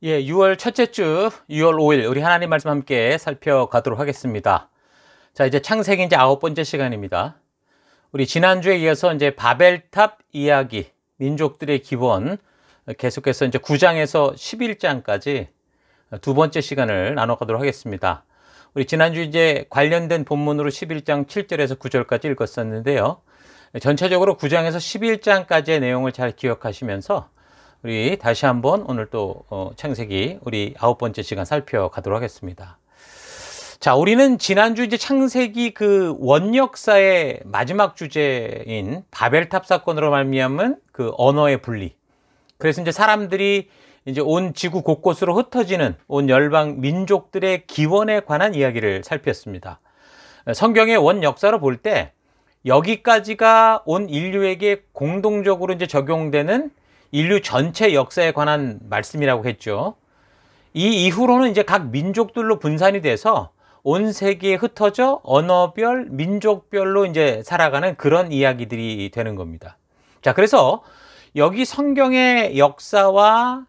예, 6월 첫째 주, 6월 5일, 우리 하나님 말씀 함께 살펴가도록 하겠습니다. 자, 이제 창세기 이제 9번째 시간입니다. 우리 지난주에 이어서 이제 바벨탑 이야기, 민족들의 기원, 계속해서 이제 9장에서 11장까지 두 번째 시간을 나눠가도록 하겠습니다. 우리 지난주 이제 관련된 본문으로 11장 7절에서 9절까지 읽었었는데요. 전체적으로 9장에서 11장까지의 내용을 잘 기억하시면서 우리 다시 한번 오늘 또 창세기 우리 9번째 시간 살펴가도록 하겠습니다. 자, 우리는 지난주 이제 창세기 그 원역사의 마지막 주제인 바벨탑 사건으로 말미암은 그 언어의 분리. 그래서 이제 사람들이 이제 온 지구 곳곳으로 흩어지는 온 열방 민족들의 기원에 관한 이야기를 살폈습니다. 성경의 원역사로 볼 때 여기까지가 온 인류에게 공동적으로 이제 적용되는 인류 전체 역사에 관한 말씀이라고 했죠. 이 이후로는 이제 각 민족들로 분산이 돼서 온 세계에 흩어져 언어별, 민족별로 이제 살아가는 그런 이야기들이 되는 겁니다. 자, 그래서 여기 성경의 역사와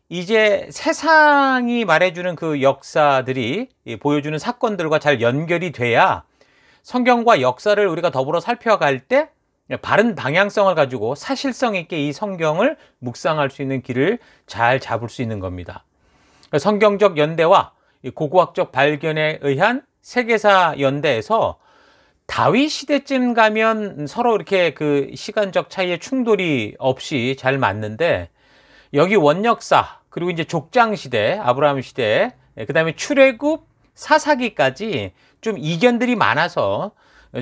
이제 세상이 말해주는 그 역사들이 보여주는 사건들과 잘 연결이 돼야 성경과 역사를 우리가 더불어 살펴갈 때 바른 방향성을 가지고 사실성 있게 이 성경을 묵상할 수 있는 길을 잘 잡을 수 있는 겁니다. 성경적 연대와 고고학적 발견에 의한 세계사 연대에서 다윗 시대쯤 가면 서로 이렇게 그 시간적 차이의 충돌이 없이 잘 맞는데, 여기 원역사 그리고 이제 족장 시대, 아브라함 시대, 그 다음에 출애굽, 사사기까지 좀 이견들이 많아서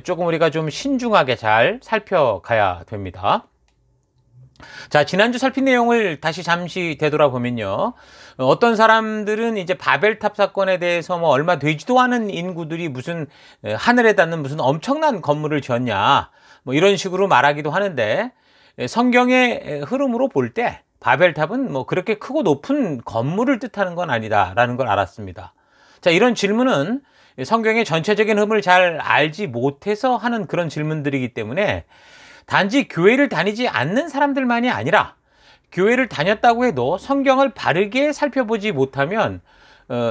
조금 우리가 좀 신중하게 잘 살펴가야 됩니다. 자, 지난주 살핀 내용을 다시 잠시 되돌아보면요. 어떤 사람들은 이제 바벨탑 사건에 대해서 뭐 얼마 되지도 않은 인구들이 무슨 하늘에 닿는 무슨 엄청난 건물을 지었냐, 뭐 이런 식으로 말하기도 하는데, 성경의 흐름으로 볼 때 바벨탑은 뭐 그렇게 크고 높은 건물을 뜻하는 건 아니다라는 걸 알았습니다. 자, 이런 질문은 성경의 전체적인 흐름을 잘 알지 못해서 하는 그런 질문들이기 때문에 단지 교회를 다니지 않는 사람들만이 아니라 교회를 다녔다고 해도 성경을 바르게 살펴보지 못하면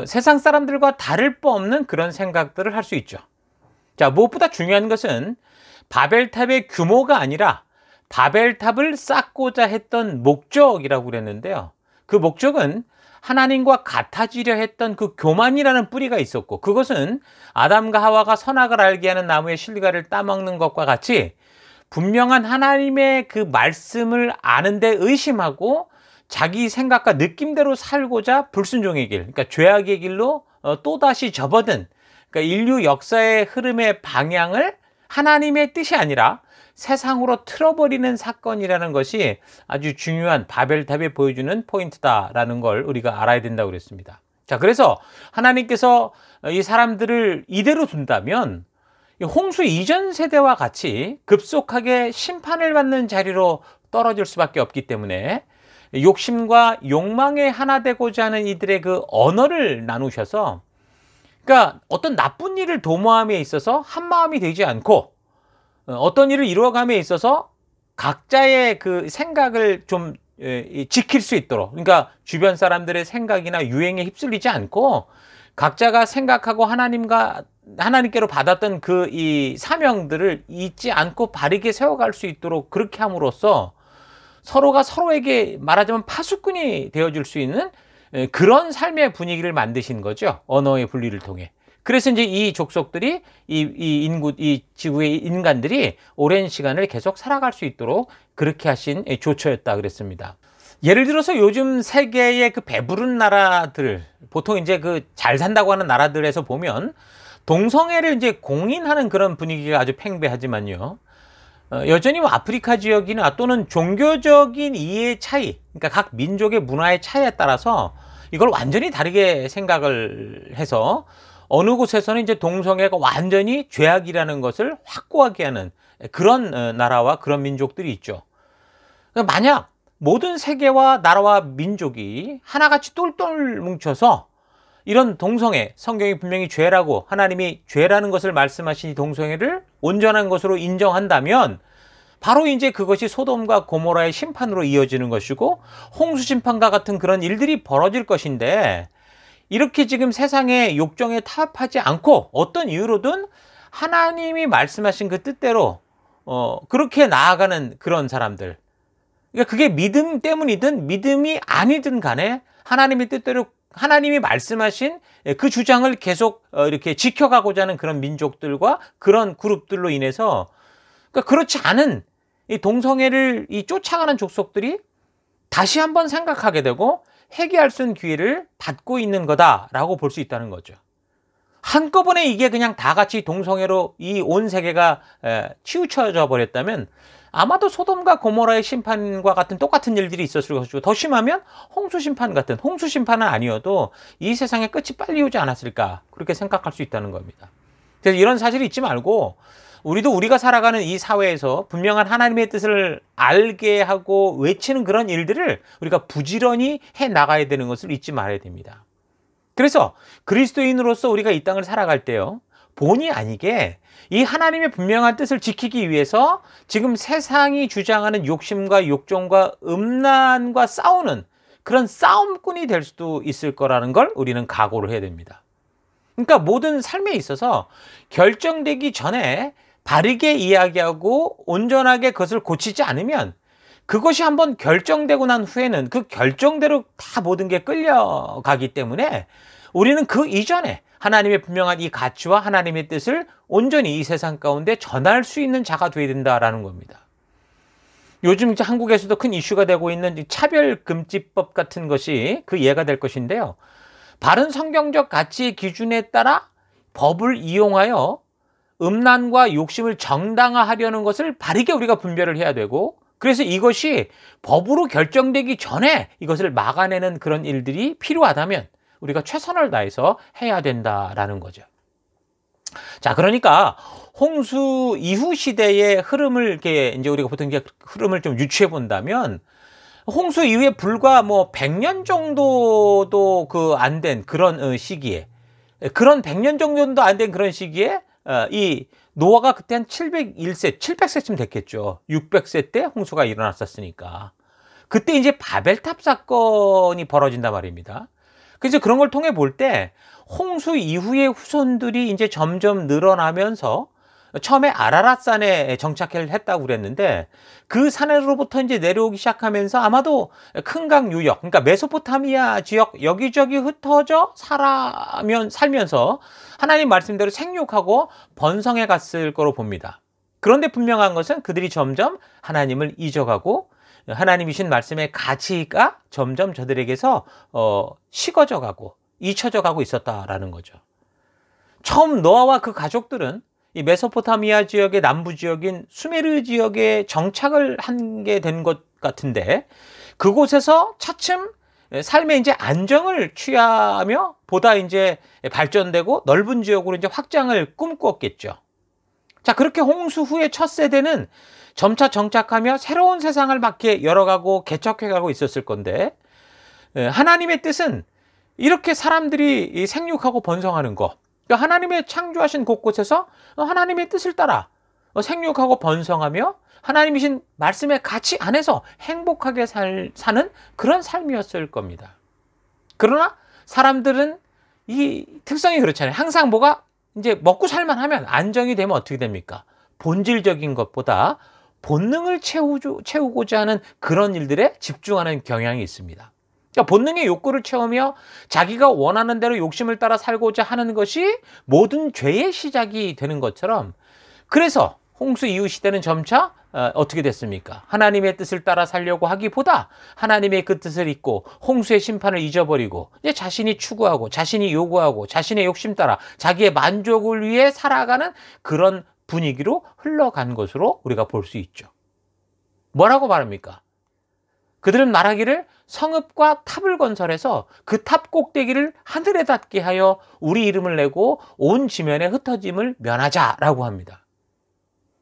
세상 사람들과 다를 바 없는 그런 생각들을 할 수 있죠. 자, 무엇보다 중요한 것은 바벨탑의 규모가 아니라 바벨탑을 쌓고자 했던 목적이라고 그랬는데요. 그 목적은 하나님과 같아지려 했던 그 교만이라는 뿌리가 있었고, 그것은 아담과 하와가 선악을 알게 하는 나무의 실과를 따먹는 것과 같이 분명한 하나님의 그 말씀을 아는데 의심하고 자기 생각과 느낌대로 살고자 불순종의 길, 그러니까 죄악의 길로 또다시 접어든, 그러니까 인류 역사의 흐름의 방향을 하나님의 뜻이 아니라 세상으로 틀어버리는 사건이라는 것이 아주 중요한 바벨탑에 보여주는 포인트다라는 걸 우리가 알아야 된다고 그랬습니다. 자, 그래서 하나님께서 이 사람들을 이대로 둔다면 홍수 이전 세대와 같이 급속하게 심판을 받는 자리로 떨어질 수밖에 없기 때문에 욕심과 욕망에 하나 되고자 하는 이들의 그 언어를 나누셔서, 그러니까 어떤 나쁜 일을 도모함에 있어서 한 마음이 되지 않고 어떤 일을 이루어감에 있어서 각자의 그 생각을 좀 지킬 수 있도록, 그러니까 주변 사람들의 생각이나 유행에 휩쓸리지 않고 각자가 생각하고 하나님께로 받았던 그 이 사명들을 잊지 않고 바르게 세워갈 수 있도록 그렇게 함으로써 서로가 서로에게 말하자면 파수꾼이 되어줄 수 있는 그런 삶의 분위기를 만드신 거죠. 언어의 분리를 통해. 그래서 이제 이 족속들이 이 지구의 인간들이 오랜 시간을 계속 살아갈 수 있도록 그렇게 하신 조처였다 그랬습니다. 예를 들어서 요즘 세계의 그 배부른 나라들, 보통 이제 그 잘 산다고 하는 나라들에서 보면 동성애를 이제 공인하는 그런 분위기가 아주 팽배하지만요. 여전히 뭐 아프리카 지역이나 또는 종교적인 이해의 차이, 그러니까 각 민족의 문화의 차이에 따라서 이걸 완전히 다르게 생각을 해서 어느 곳에서는 이제 동성애가 완전히 죄악이라는 것을 확고하게 하는 그런 나라와 그런 민족들이 있죠. 그러니까 만약 모든 세계와 나라와 민족이 하나같이 똘똘 뭉쳐서 이런 동성애, 성경이 분명히 죄라고, 하나님이 죄라는 것을 말씀하신 이 동성애를 온전한 것으로 인정한다면 바로 이제 그것이 소돔과 고모라의 심판으로 이어지는 것이고 홍수 심판과 같은 그런 일들이 벌어질 것인데, 이렇게 지금 세상의 욕정에 타협하지 않고 어떤 이유로든 하나님이 말씀하신 그 뜻대로 그렇게 나아가는 그런 사람들, 그러니까 그게 믿음 때문이든 믿음이 아니든 간에 하나님의 뜻대로 하나님이 말씀하신 그 주장을 계속 이렇게 지켜가고자 하는 그런 민족들과 그런 그룹들로 인해서, 그러니까 그렇지 않은 이 동성애를 쫓아가는 족속들이 다시 한번 생각하게 되고 회개할 수 있는 기회를 받고 있는 거다라고 볼 수 있다는 거죠. 한꺼번에 이게 그냥 다 같이 동성애로 이 온 세계가 치우쳐져 버렸다면 아마도 소돔과 고모라의 심판과 같은 똑같은 일들이 있었을 것이고, 더 심하면 홍수 심판 같은, 홍수 심판은 아니어도 이 세상의 끝이 빨리 오지 않았을까, 그렇게 생각할 수 있다는 겁니다. 그래서 이런 사실을 잊지 말고 우리도 우리가 살아가는 이 사회에서 분명한 하나님의 뜻을 알게 하고 외치는 그런 일들을 우리가 부지런히 해 나가야 되는 것을 잊지 말아야 됩니다. 그래서 그리스도인으로서 우리가 이 땅을 살아갈 때요, 본의 아니게 이 하나님의 분명한 뜻을 지키기 위해서 지금 세상이 주장하는 욕심과 욕정과 음란과 싸우는 그런 싸움꾼이 될 수도 있을 거라는 걸 우리는 각오를 해야 됩니다. 그러니까 모든 삶에 있어서 결정되기 전에 바르게 이야기하고 온전하게 그것을 고치지 않으면, 그것이 한번 결정되고 난 후에는 그 결정대로 다 모든 게 끌려가기 때문에 우리는 그 이전에 하나님의 분명한 이 가치와 하나님의 뜻을 온전히 이 세상 가운데 전할 수 있는 자가 되어야 된다라는 겁니다. 요즘 한국에서도 큰 이슈가 되고 있는 차별금지법 같은 것이 그 예가 될 것인데요. 바른 성경적 가치의 기준에 따라 법을 이용하여 음란과 욕심을 정당화하려는 것을 바르게 우리가 분별을 해야 되고, 그래서 이것이 법으로 결정되기 전에 이것을 막아내는 그런 일들이 필요하다면 우리가 최선을 다해서 해야 된다라는 거죠. 자, 그러니까 홍수 이후 시대의 흐름을 이렇게 이제 우리가 보통 이제 흐름을 좀 유추해 본다면, 홍수 이후에 불과 100년 정도도 안 된 그런 시기에, 그런 100년 정도도 안 된 그런 시기에 이 노아가 그때 한 701세, 700세쯤 됐겠죠. 600세 때 홍수가 일어났었으니까. 그때 이제 바벨탑 사건이 벌어진단 말입니다. 그래서 그런 걸 통해 볼 때 홍수 이후의 후손들이 이제 점점 늘어나면서 처음에 아라랏산에 정착을 했다고 그랬는데, 그 산으로부터 이제 내려오기 시작하면서 아마도 큰 강 유역, 그러니까 메소포타미아 지역 여기저기 흩어져 살면서 하나님 말씀대로 생육하고 번성해 갔을 거로 봅니다. 그런데 분명한 것은 그들이 점점 하나님을 잊어가고 하나님이신 말씀의 가치가 점점 저들에게서 식어져 가고 잊혀져 가고 있었다라는 거죠. 처음 노아와 그 가족들은 이 메소포타미아 지역의 남부 지역인 수메르 지역에 정착을 한 게 된 것 같은데, 그곳에서 차츰 삶의 이제 안정을 취하며 보다 이제 발전되고 넓은 지역으로 이제 확장을 꿈꾸었겠죠. 자, 그렇게 홍수 후의 첫 세대는 점차 정착하며 새로운 세상을 맞게 열어가고 개척해가고 있었을 건데, 하나님의 뜻은 이렇게 사람들이 생육하고 번성하는 거, 그러니까 하나님의 창조하신 곳곳에서 하나님의 뜻을 따라 생육하고 번성하며 하나님이신 말씀의 가치 안에서 행복하게 사는 그런 삶이었을 겁니다. 그러나 사람들은 이 특성이 그렇잖아요. 항상 뭐가 이제 먹고 살만 하면, 안정이 되면 어떻게 됩니까? 본질적인 것보다 본능을 채우고자 하는 그런 일들에 집중하는 경향이 있습니다. 그러니까 본능의 욕구를 채우며 자기가 원하는 대로 욕심을 따라 살고자 하는 것이 모든 죄의 시작이 되는 것처럼, 그래서 홍수 이후 시대는 점차 어떻게 됐습니까? 하나님의 뜻을 따라 살려고 하기보다 하나님의 그 뜻을 잊고 홍수의 심판을 잊어버리고 이제 자신이 추구하고 자신이 요구하고 자신의 욕심 따라 자기의 만족을 위해 살아가는 그런 분위기로 흘러간 것으로 우리가 볼 수 있죠. 뭐라고 말합니까? 그들은 말하기를 성읍과 탑을 건설해서 그 탑 꼭대기를 하늘에 닿게 하여 우리 이름을 내고 온 지면에 흩어짐을 면하자라고 합니다.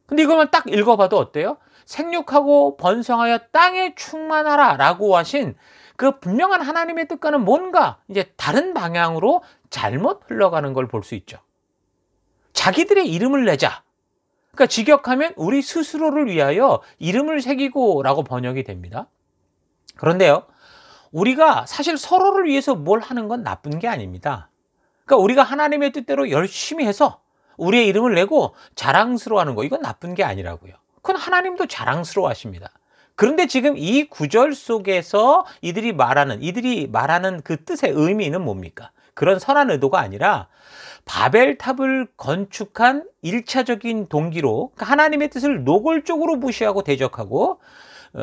근데 이것만 딱 읽어봐도 어때요? 생육하고 번성하여 땅에 충만하라 라고 하신 그 분명한 하나님의 뜻과는 뭔가 이제 다른 방향으로 잘못 흘러가는 걸 볼 수 있죠. 자기들의 이름을 내자. 그러니까 직역하면 우리 스스로를 위하여 이름을 새기고 라고 번역이 됩니다. 그런데요, 우리가 사실 서로를 위해서 뭘 하는 건 나쁜 게 아닙니다. 그러니까 우리가 하나님의 뜻대로 열심히 해서 우리의 이름을 내고 자랑스러워하는 거, 이건 나쁜 게 아니라고요. 그건 하나님도 자랑스러워 하십니다. 그런데 지금 이 구절 속에서 이들이 말하는 그 뜻의 의미는 뭡니까? 그런 선한 의도가 아니라 바벨탑을 건축한 1차적인 동기로 하나님의 뜻을 노골적으로 무시하고 대적하고,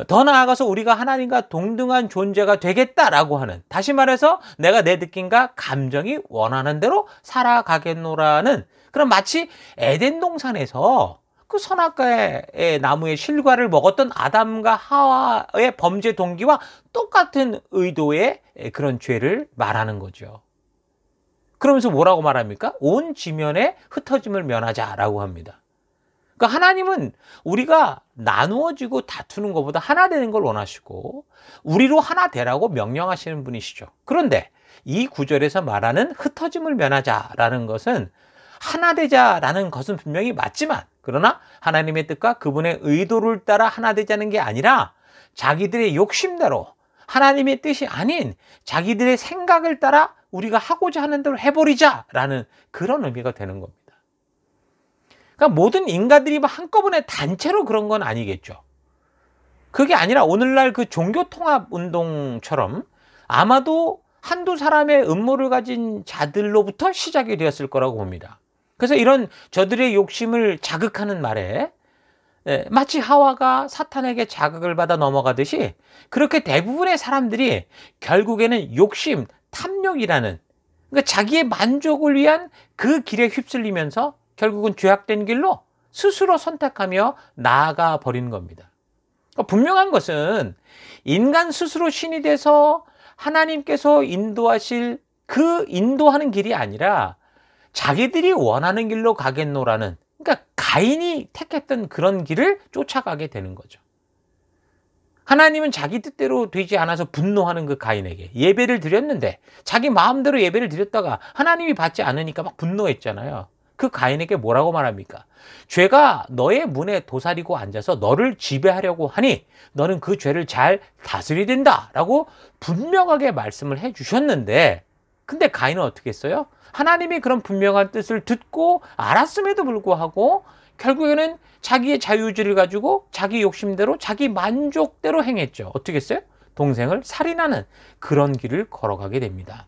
더 나아가서 우리가 하나님과 동등한 존재가 되겠다라고 하는, 다시 말해서 내가 내 느낌과 감정이 원하는 대로 살아가겠노라는, 그런 마치 에덴 동산에서 그 선악과의 나무의 실과를 먹었던 아담과 하와의 범죄 동기와 똑같은 의도의 그런 죄를 말하는 거죠. 그러면서 뭐라고 말합니까? 온 지면에 흩어짐을 면하자라고 합니다. 그러니까 하나님은 우리가 나누어지고 다투는 것보다 하나 되는 걸 원하시고 우리로 하나 되라고 명령하시는 분이시죠. 그런데 이 구절에서 말하는 흩어짐을 면하자라는 것은 하나 되자라는 것은 분명히 맞지만, 그러나 하나님의 뜻과 그분의 의도를 따라 하나 되자는 게 아니라 자기들의 욕심대로 하나님의 뜻이 아닌 자기들의 생각을 따라 우리가 하고자 하는 대로 해버리자라는 그런 의미가 되는 겁니다. 그러니까 모든 인간들이 한꺼번에 단체로 그런 건 아니겠죠. 그게 아니라 오늘날 그 종교통합운동처럼 아마도 한두 사람의 음모를 가진 자들로부터 시작이 되었을 거라고 봅니다. 그래서 이런 저들의 욕심을 자극하는 말에 마치 하와가 사탄에게 자극을 받아 넘어가듯이, 그렇게 대부분의 사람들이 결국에는 욕심, 탐욕이라는, 그러니까 자기의 만족을 위한 그 길에 휩쓸리면서 결국은 죄악된 길로 스스로 선택하며 나아가 버리는 겁니다. 그러니까 분명한 것은 인간 스스로 신이 돼서 하나님께서 인도하실 그 인도하는 길이 아니라 자기들이 원하는 길로 가겠노라는, 그러니까 가인이 택했던 그런 길을 쫓아가게 되는 거죠. 하나님은 자기 뜻대로 되지 않아서 분노하는 그 가인에게 예배를 드렸는데, 자기 마음대로 예배를 드렸다가 하나님이 받지 않으니까 막 분노했잖아요. 그 가인에게 뭐라고 말합니까? 죄가 너의 문에 도사리고 앉아서 너를 지배하려고 하니 너는 그 죄를 잘 다스려야 된다라고 분명하게 말씀을 해 주셨는데, 근데 가인은 어떻게 했어요? 하나님이 그런 분명한 뜻을 듣고 알았음에도 불구하고 결국에는 자기의 자유의지를 가지고 자기 욕심대로 자기 만족대로 행했죠. 어떻게 했어요? 동생을 살인하는 그런 길을 걸어가게 됩니다.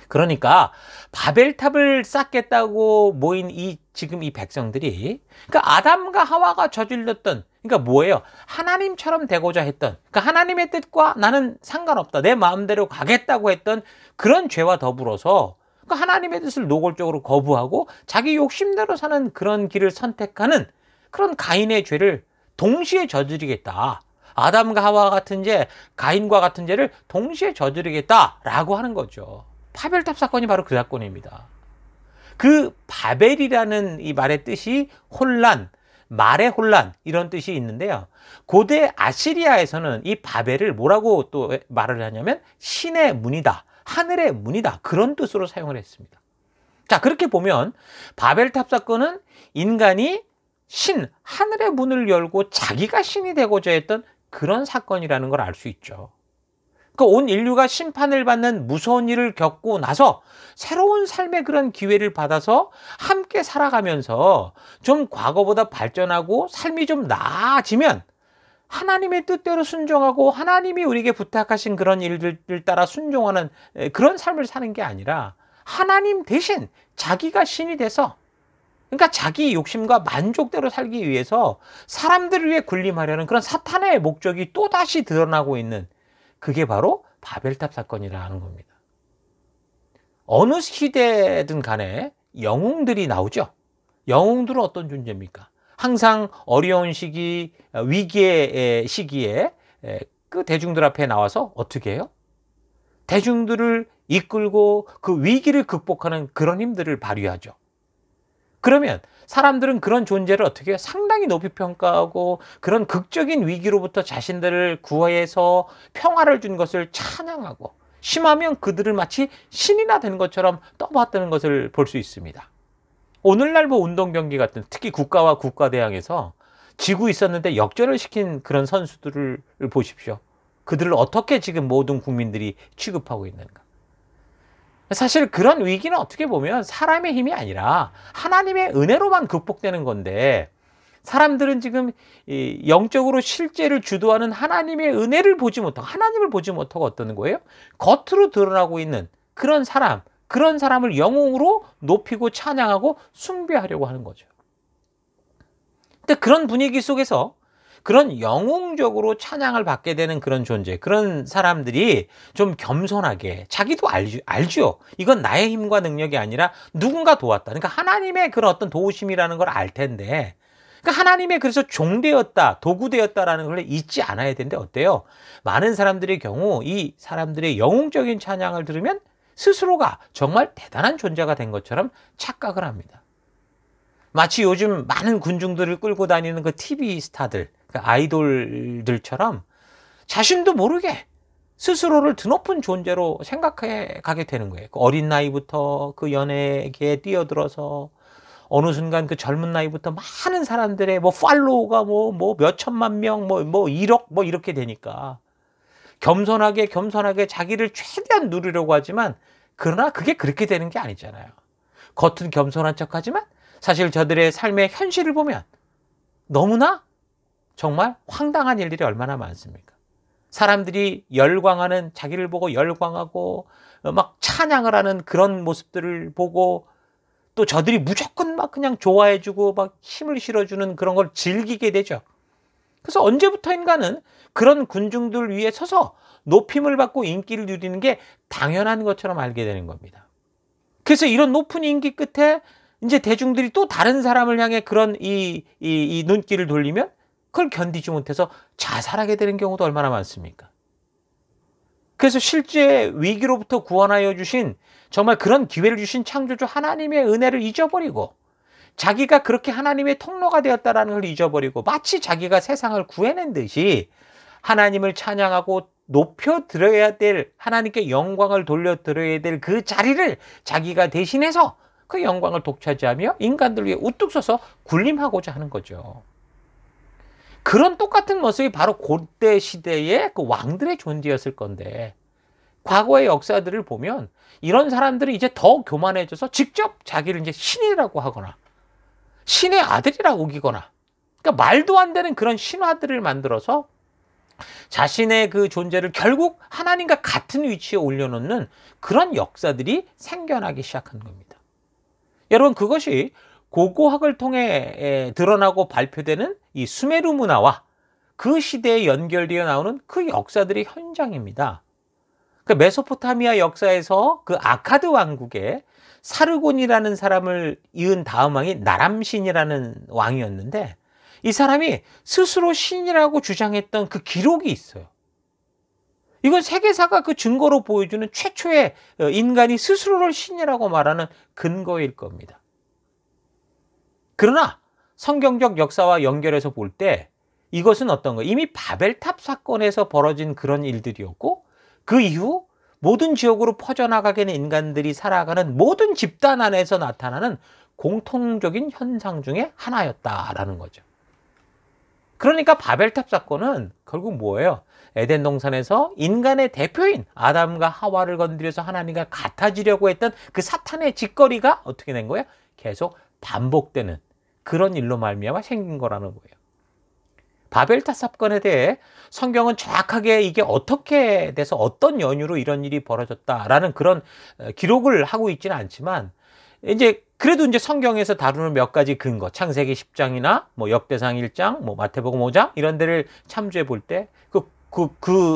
그러니까 바벨탑을 쌓겠다고 모인 지금 이 백성들이, 그러니까 아담과 하와가 저질렀던, 그러니까 뭐예요? 하나님처럼 되고자 했던, 그러니까 하나님의 뜻과 나는 상관없다, 내 마음대로 가겠다고 했던 그런 죄와 더불어서, 그러니까 하나님의 뜻을 노골적으로 거부하고 자기 욕심대로 사는 그런 길을 선택하는 그런 가인의 죄를 동시에 저지르겠다. 아담과 하와와 같은 죄, 가인과 같은 죄를 동시에 저지르겠다라고 하는 거죠. 바벨탑 사건이 바로 그 사건입니다. 그 바벨이라는 이 말의 뜻이 혼란, 말의 혼란, 이런 뜻이 있는데요. 고대 아시리아에서는 이 바벨을 뭐라고 또 말을 하냐면 신의 문이다, 하늘의 문이다, 그런 뜻으로 사용을 했습니다. 자, 그렇게 보면 바벨탑 사건은 인간이 하늘의 문을 열고 자기가 신이 되고자 했던 그런 사건이라는 걸 알 수 있죠. 온 인류가 심판을 받는 무서운 일을 겪고 나서 새로운 삶의 그런 기회를 받아서 함께 살아가면서 좀 과거보다 발전하고 삶이 좀 나아지면 하나님의 뜻대로 순종하고 하나님이 우리에게 부탁하신 그런 일들을 따라 순종하는 그런 삶을 사는 게 아니라 하나님 대신 자기가 신이 돼서, 그러니까 자기 욕심과 만족대로 살기 위해서 사람들을 위해 군림하려는 그런 사탄의 목적이 또다시 드러나고 있는, 그게 바로 바벨탑 사건이라는 겁니다. 어느 시대든 간에 영웅들이 나오죠. 영웅들은 어떤 존재입니까? 항상 어려운 시기, 위기의 시기에 그 대중들 앞에 나와서 어떻게 해요? 대중들을 이끌고 그 위기를 극복하는 그런 힘들을 발휘하죠. 그러면 사람들은 그런 존재를 어떻게 해요? 상당히 높이 평가하고 그런 극적인 위기로부터 자신들을 구해서 평화를 준 것을 찬양하고, 심하면 그들을 마치 신이나 된 것처럼 떠받드는 것을 볼 수 있습니다. 오늘날 뭐 운동 경기 같은, 특히 국가와 국가 대항에서 지고 있었는데 역전을 시킨 그런 선수들을 보십시오. 그들을 어떻게 지금 모든 국민들이 취급하고 있는가. 사실 그런 위기는 어떻게 보면 사람의 힘이 아니라 하나님의 은혜로만 극복되는 건데, 사람들은 지금 영적으로 실제를 주도하는 하나님의 은혜를 보지 못하고, 하나님을 보지 못하고 어떠는 거예요? 겉으로 드러나고 있는 그런 사람, 그런 사람을 영웅으로 높이고 찬양하고 숭배하려고 하는 거죠. 근데 그런 분위기 속에서 그런 영웅적으로 찬양을 받게 되는 그런 존재, 그런 사람들이 좀 겸손하게, 자기도 알죠. 이건 나의 힘과 능력이 아니라 누군가 도왔다. 그러니까 하나님의 그런 어떤 도우심이라는 걸 알 텐데, 그러니까 하나님의 그래서 종되었다, 도구되었다라는 걸 잊지 않아야 되는데 어때요? 많은 사람들의 경우 이 사람들의 영웅적인 찬양을 들으면 스스로가 정말 대단한 존재가 된 것처럼 착각을 합니다. 마치 요즘 많은 군중들을 끌고 다니는 그 TV 스타들, 그 아이돌들처럼 자신도 모르게 스스로를 드높은 존재로 생각해 가게 되는 거예요. 그 어린 나이부터 그 연예계에 뛰어들어서 어느 순간 그 젊은 나이부터 많은 사람들의 뭐 팔로우가 뭐 몇천만 명, 뭐 1억 뭐 이렇게 되니까 겸손하게 자기를 최대한 누리려고 하지만, 그러나 그게 그렇게 되는 게 아니잖아요. 겉은 겸손한 척하지만 사실 저들의 삶의 현실을 보면 너무나 정말 황당한 일들이 얼마나 많습니까? 사람들이 열광하는, 자기를 보고 열광하고 막 찬양을 하는 그런 모습들을 보고, 또 저들이 무조건 막 그냥 좋아해주고 막 힘을 실어주는 그런 걸 즐기게 되죠. 그래서 언제부터인가는 그런 군중들 위에 서서 높임을 받고 인기를 누리는 게 당연한 것처럼 알게 되는 겁니다. 그래서 이런 높은 인기 끝에 이제 대중들이 또 다른 사람을 향해 그런 이 눈길을 돌리면 그걸 견디지 못해서 자살하게 되는 경우도 얼마나 많습니까? 그래서 실제 위기로부터 구원하여 주신, 정말 그런 기회를 주신 창조주 하나님의 은혜를 잊어버리고, 자기가 그렇게 하나님의 통로가 되었다라는 걸 잊어버리고, 마치 자기가 세상을 구해낸 듯이 하나님을 찬양하고 높여드려야 될, 하나님께 영광을 돌려드려야 될 그 자리를 자기가 대신해서 그 영광을 독차지하며 인간들 위해 우뚝 서서 군림하고자 하는 거죠. 그런 똑같은 모습이 바로 그때 시대의 그 왕들의 존재였을 건데, 과거의 역사들을 보면 이런 사람들이 이제 더 교만해져서 직접 자기를 이제 신이라고 하거나 신의 아들이라고 우기거나, 그러니까 말도 안 되는 그런 신화들을 만들어서 자신의 그 존재를 결국 하나님과 같은 위치에 올려놓는 그런 역사들이 생겨나기 시작한 겁니다. 여러분, 그것이 고고학을 통해 드러나고 발표되는 이 수메르 문화와 그 시대에 연결되어 나오는 그 역사들의 현장입니다. 그 메소포타미아 역사에서 그 아카드 왕국에 사르곤이라는 사람을 이은 다음 왕이 나람신이라는 왕이었는데, 이 사람이 스스로 신이라고 주장했던 그 기록이 있어요. 이건 세계사가 그 증거로 보여주는 최초의 인간이 스스로를 신이라고 말하는 근거일 겁니다. 그러나 성경적 역사와 연결해서 볼 때 이것은 어떤 거예요? 이미 바벨탑 사건에서 벌어진 그런 일들이었고, 그 이후 모든 지역으로 퍼져나가게 된 인간들이 살아가는 모든 집단 안에서 나타나는 공통적인 현상 중에 하나였다라는 거죠. 그러니까 바벨탑 사건은 결국 뭐예요? 에덴 동산에서 인간의 대표인 아담과 하와를 건드려서 하나님과 같아지려고 했던 그 사탄의 짓거리가 어떻게 된 거예요? 계속 반복되는 그런 일로 말미암아 생긴 거라는 거예요. 바벨탑 사건에 대해 성경은 정확하게 이게 어떻게 돼서 어떤 연유로 이런 일이 벌어졌다라는 그런 기록을 하고 있지는 않지만, 이제 그래도 이제 성경에서 다루는 몇 가지 근거, 창세기 10장이나 뭐 역대상 1장, 뭐 마태복음 5장 이런 데를 참조해 볼 때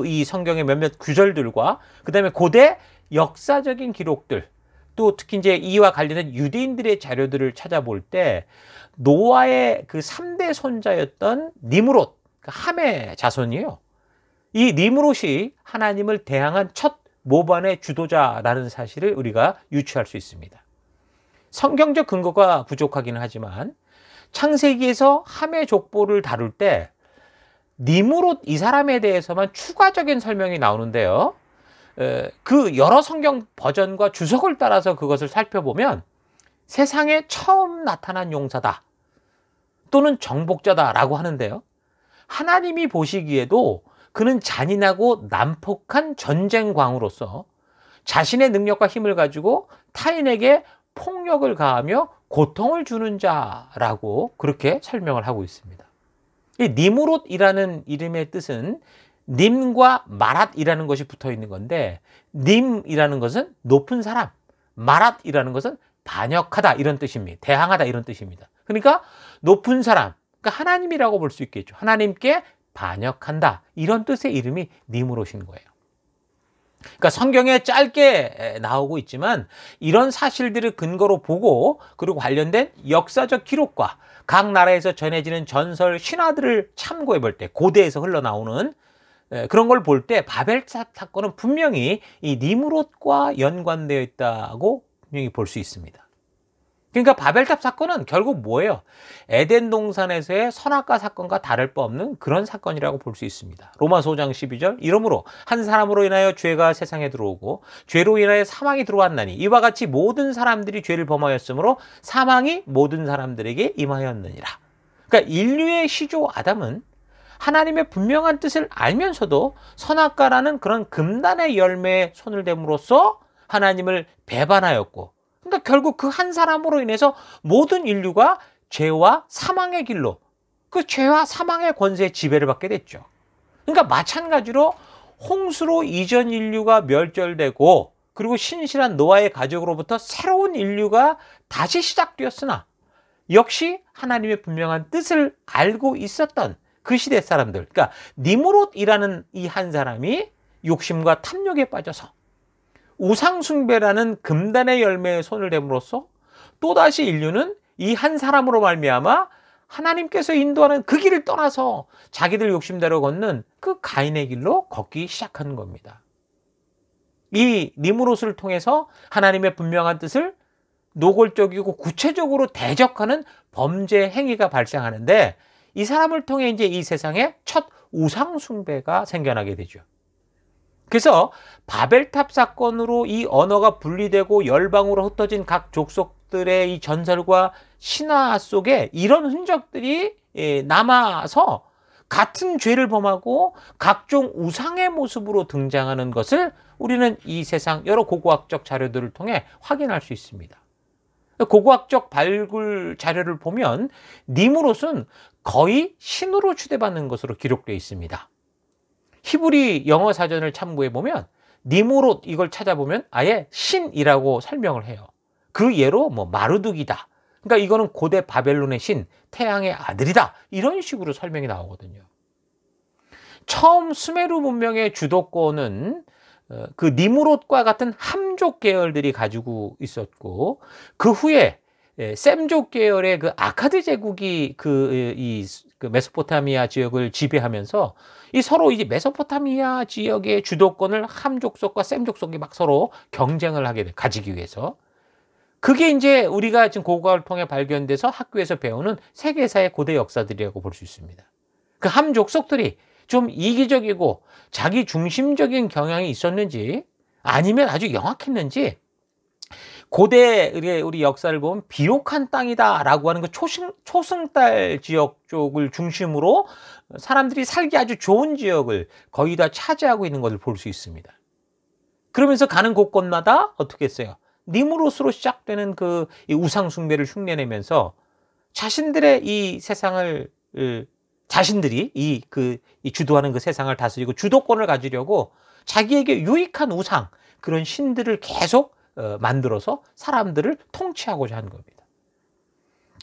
이 성경의 몇몇 구절들과 그다음에 고대 역사적인 기록들, 또 특히 이제 이와 관련된 유대인들의 자료들을 찾아볼 때 노아의 그 3대 손자였던 니므롯, 함의 자손이에요. 이 니므롯이 하나님을 대항한 첫 모반의 주도자라는 사실을 우리가 유추할 수 있습니다. 성경적 근거가 부족하기는 하지만 창세기에서 함의 족보를 다룰 때 니므롯 이 사람에 대해서만 추가적인 설명이 나오는데요. 그 여러 성경 버전과 주석을 따라서 그것을 살펴보면 세상에 처음 나타난 용사다 또는 정복자다라고 하는데요. 하나님이 보시기에도 그는 잔인하고 난폭한 전쟁광으로서 자신의 능력과 힘을 가지고 타인에게 폭력을 가하며 고통을 주는 자라고 그렇게 설명을 하고 있습니다. 이 니무롯이라는 이름의 뜻은 님과 마랏이라는 것이 붙어 있는 건데, 님이라는 것은 높은 사람, 마랏이라는 것은 반역하다 이런 뜻입니다. 대항하다 이런 뜻입니다. 그러니까 높은 사람, 그러니까 하나님이라고 볼 수 있겠죠. 하나님께 반역한다 이런 뜻의 이름이 니무롯인 거예요. 그러니까 성경에 짧게 나오고 있지만 이런 사실들을 근거로 보고 그리고 관련된 역사적 기록과 각 나라에서 전해지는 전설 신화들을 참고해 볼 때, 고대에서 흘러나오는 그런 걸 볼 때 바벨탑 사건은 분명히 이 니무롯과 연관되어 있다고 분명히 볼 수 있습니다. 그러니까 바벨탑 사건은 결국 뭐예요? 에덴 동산에서의 선악과 사건과 다를 바 없는 그런 사건이라고 볼 수 있습니다. 로마서 5장 12절, 이러므로 한 사람으로 인하여 죄가 세상에 들어오고 죄로 인하여 사망이 들어왔나니 이와 같이 모든 사람들이 죄를 범하였으므로 사망이 모든 사람들에게 임하였느니라. 그러니까 인류의 시조 아담은 하나님의 분명한 뜻을 알면서도 선악과라는 그런 금단의 열매에 손을 댐으로써 하나님을 배반하였고, 그러니까 결국 그 한 사람으로 인해서 모든 인류가 죄와 사망의 길로, 그 죄와 사망의 권세에 지배를 받게 됐죠. 그러니까 마찬가지로 홍수로 이전 인류가 멸절되고 그리고 신실한 노아의 가족으로부터 새로운 인류가 다시 시작되었으나 역시 하나님의 분명한 뜻을 알고 있었던 그 시대 사람들, 그러니까 니무롯이라는 이 한 사람이 욕심과 탐욕에 빠져서 우상숭배라는 금단의 열매에 손을 댐으로써 또다시 인류는 이 한 사람으로 말미암아 하나님께서 인도하는 그 길을 떠나서 자기들 욕심대로 걷는 그 가인의 길로 걷기 시작하는 겁니다. 이 니무롯을 통해서 하나님의 분명한 뜻을 노골적이고 구체적으로 대적하는 범죄 행위가 발생하는데, 이 사람을 통해 이제 이 세상에 첫 우상숭배가 생겨나게 되죠. 그래서 바벨탑 사건으로 이 언어가 분리되고 열방으로 흩어진 각 족속들의 이 전설과 신화 속에 이런 흔적들이 남아서 같은 죄를 범하고 각종 우상의 모습으로 등장하는 것을 우리는 이 세상 여러 고고학적 자료들을 통해 확인할 수 있습니다. 고고학적 발굴 자료를 보면 니무롯은 거의 신으로 추대받는 것으로 기록되어 있습니다. 히브리 영어 사전을 참고해 보면 니무롯 이걸 찾아보면 아예 신이라고 설명을 해요. 그 예로 뭐 마르둑이다, 그러니까 이거는 고대 바벨론의 신, 태양의 아들이다, 이런 식으로 설명이 나오거든요. 처음 수메르 문명의 주도권은 그 니무롯과 같은 함족 계열들이 가지고 있었고, 그 후에 셈족 계열의 그 아카드 제국이 그 메소포타미아 지역을 지배하면서 이 서로 이제 메소포타미아 지역의 주도권을 함족속과 셈족속이 막 서로 경쟁을 하게 가지기 위해서, 그게 이제 우리가 지금 고고학을 통해 발견돼서 학교에서 배우는 세계사의 고대 역사들이라고 볼 수 있습니다. 그 함족속들이 좀 이기적이고 자기 중심적인 경향이 있었는지 아니면 아주 영악했는지, 고대 우리 역사를 보면 비옥한 땅이다라고 하는 그 초승달 지역 쪽을 중심으로 사람들이 살기 아주 좋은 지역을 거의 다 차지하고 있는 것을 볼 수 있습니다. 그러면서 가는 곳곳마다 어떻게 했어요? 니무롯으로 시작되는 그 우상 숭배를 흉내내면서 자신들의 이 세상을, 자신들이 이 주도하는 그 세상을 다스리고 주도권을 가지려고 자기에게 유익한 우상, 그런 신들을 계속 만들어서 사람들을 통치하고자 하는 겁니다.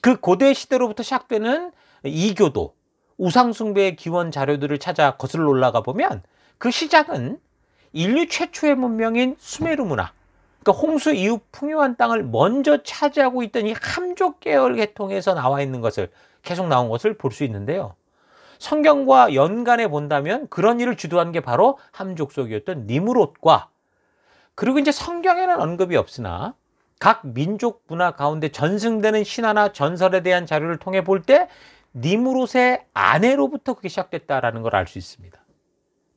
그 고대 시대로부터 시작되는 이교도, 우상숭배의 기원 자료들을 찾아 거슬러 올라가 보면 그 시작은 인류 최초의 문명인 수메르 문화, 그러니까 홍수 이후 풍요한 땅을 먼저 차지하고 있던 이 함족 계열 계통에서 나와 있는 것을, 계속 나온 것을 볼 수 있는데요. 성경과 연관해 본다면 그런 일을 주도한 게 바로 함족속이었던 니무롯과, 그리고 이제 성경에는 언급이 없으나 각 민족 문화 가운데 전승되는 신화나 전설에 대한 자료를 통해 볼 때 니무롯의 아내로부터 그게 시작됐다라는 걸 알 수 있습니다.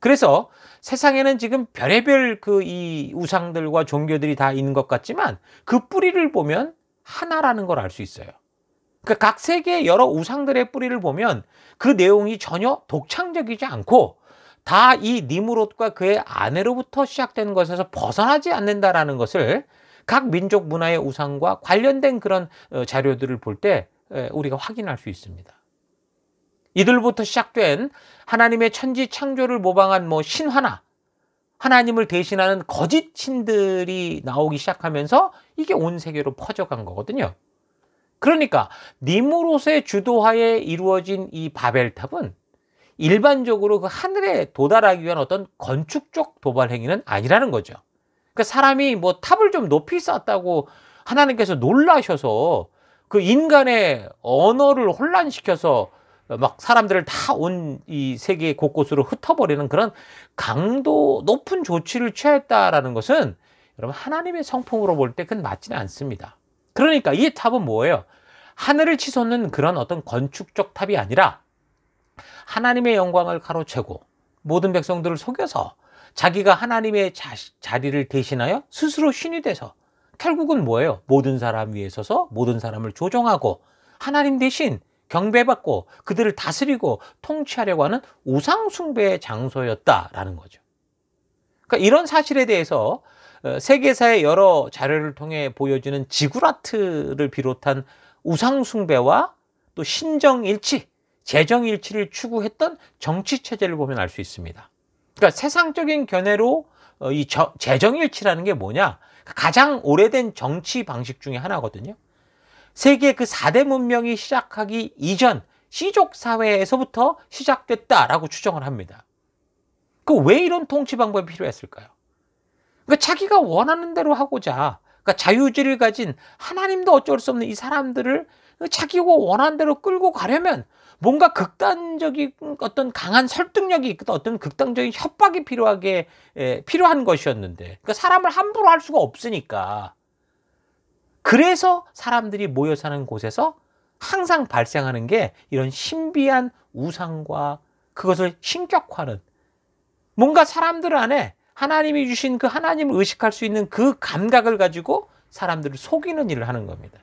그래서 세상에는 지금 별의별 이 우상들과 종교들이 다 있는 것 같지만 그 뿌리를 보면 하나라는 걸 알 수 있어요. 그러니까 각 세계의 여러 우상들의 뿌리를 보면 그 내용이 전혀 독창적이지 않고 다 이 니무롯과 그의 아내로부터 시작된 것에서 벗어나지 않는다라는 것을 각 민족 문화의 우상과 관련된 그런 자료들을 볼 때 우리가 확인할 수 있습니다. 이들부터 시작된 하나님의 천지 창조를 모방한 신화나 하나님을 대신하는 거짓 신들이 나오기 시작하면서 이게 온 세계로 퍼져간 거거든요. 그러니까 니무롯의 주도하에 이루어진 이 바벨탑은 일반적으로 그 하늘에 도달하기 위한 어떤 건축적 도발 행위는 아니라는 거죠. 그러니까 사람이 탑을 좀 높이 쌓았다고 하나님께서 놀라셔서 그 인간의 언어를 혼란시켜서 막 사람들을 다 온 이 세계 곳곳으로 흩어버리는 그런 강도 높은 조치를 취했다라는 것은 여러분 하나님의 성품으로 볼 때 그건 맞지는 않습니다. 그러니까 이 탑은 뭐예요? 하늘을 치솟는 그런 어떤 건축적 탑이 아니라 하나님의 영광을 가로채고 모든 백성들을 속여서 자기가 하나님의 자리를 대신하여 스스로 신이 돼서 결국은 뭐예요? 모든 사람 위에 서서 모든 사람을 조종하고 하나님 대신 경배받고 그들을 다스리고 통치하려고 하는 우상 숭배의 장소였다라는 거죠. 그러니까 이런 사실에 대해서 세계사의 여러 자료를 통해 보여지는 지구라트를 비롯한 우상 숭배와 또 신정일치, 재정일치를 추구했던 정치체제를 보면 알 수 있습니다. 그러니까 세상적인 견해로 이 재정일치라는 게 뭐냐? 가장 오래된 정치 방식 중에 하나거든요. 세계 그 4대 문명이 시작하기 이전 시족 사회에서부터 시작됐다라고 추정을 합니다. 그 왜 이런 통치 방법이 필요했을까요? 그러니까 자기가 원하는 대로 하고자, 그러니까 자유의지를 가진 하나님도 어쩔 수 없는 이 사람들을 자기가 원하는 대로 끌고 가려면 뭔가 극단적인 어떤 강한 설득력이 있거든, 어떤 극단적인 협박이 필요한 것이었는데, 그러니까 사람을 함부로 할 수가 없으니까. 그래서 사람들이 모여 사는 곳에서 항상 발생하는 게 이런 신비한 우상과 그것을 신격화하는, 뭔가 사람들 안에 하나님이 주신 그 하나님을 의식할 수 있는 그 감각을 가지고 사람들을 속이는 일을 하는 겁니다.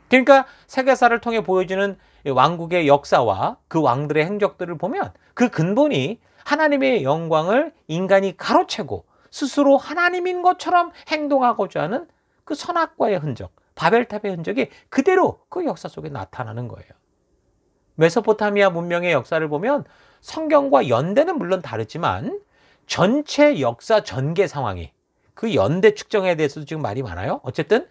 그러니까 세계사를 통해 보여지는 왕국의 역사와 그 왕들의 행적들을 보면 그 근본이 하나님의 영광을 인간이 가로채고 스스로 하나님인 것처럼 행동하고자 하는 그 선악과의 흔적, 바벨탑의 흔적이 그대로 그 역사 속에 나타나는 거예요. 메소포타미아 문명의 역사를 보면 성경과 연대는 물론 다르지만 전체 역사 전개 상황이, 그 연대 측정에 대해서도 지금 말이 많아요. 어쨌든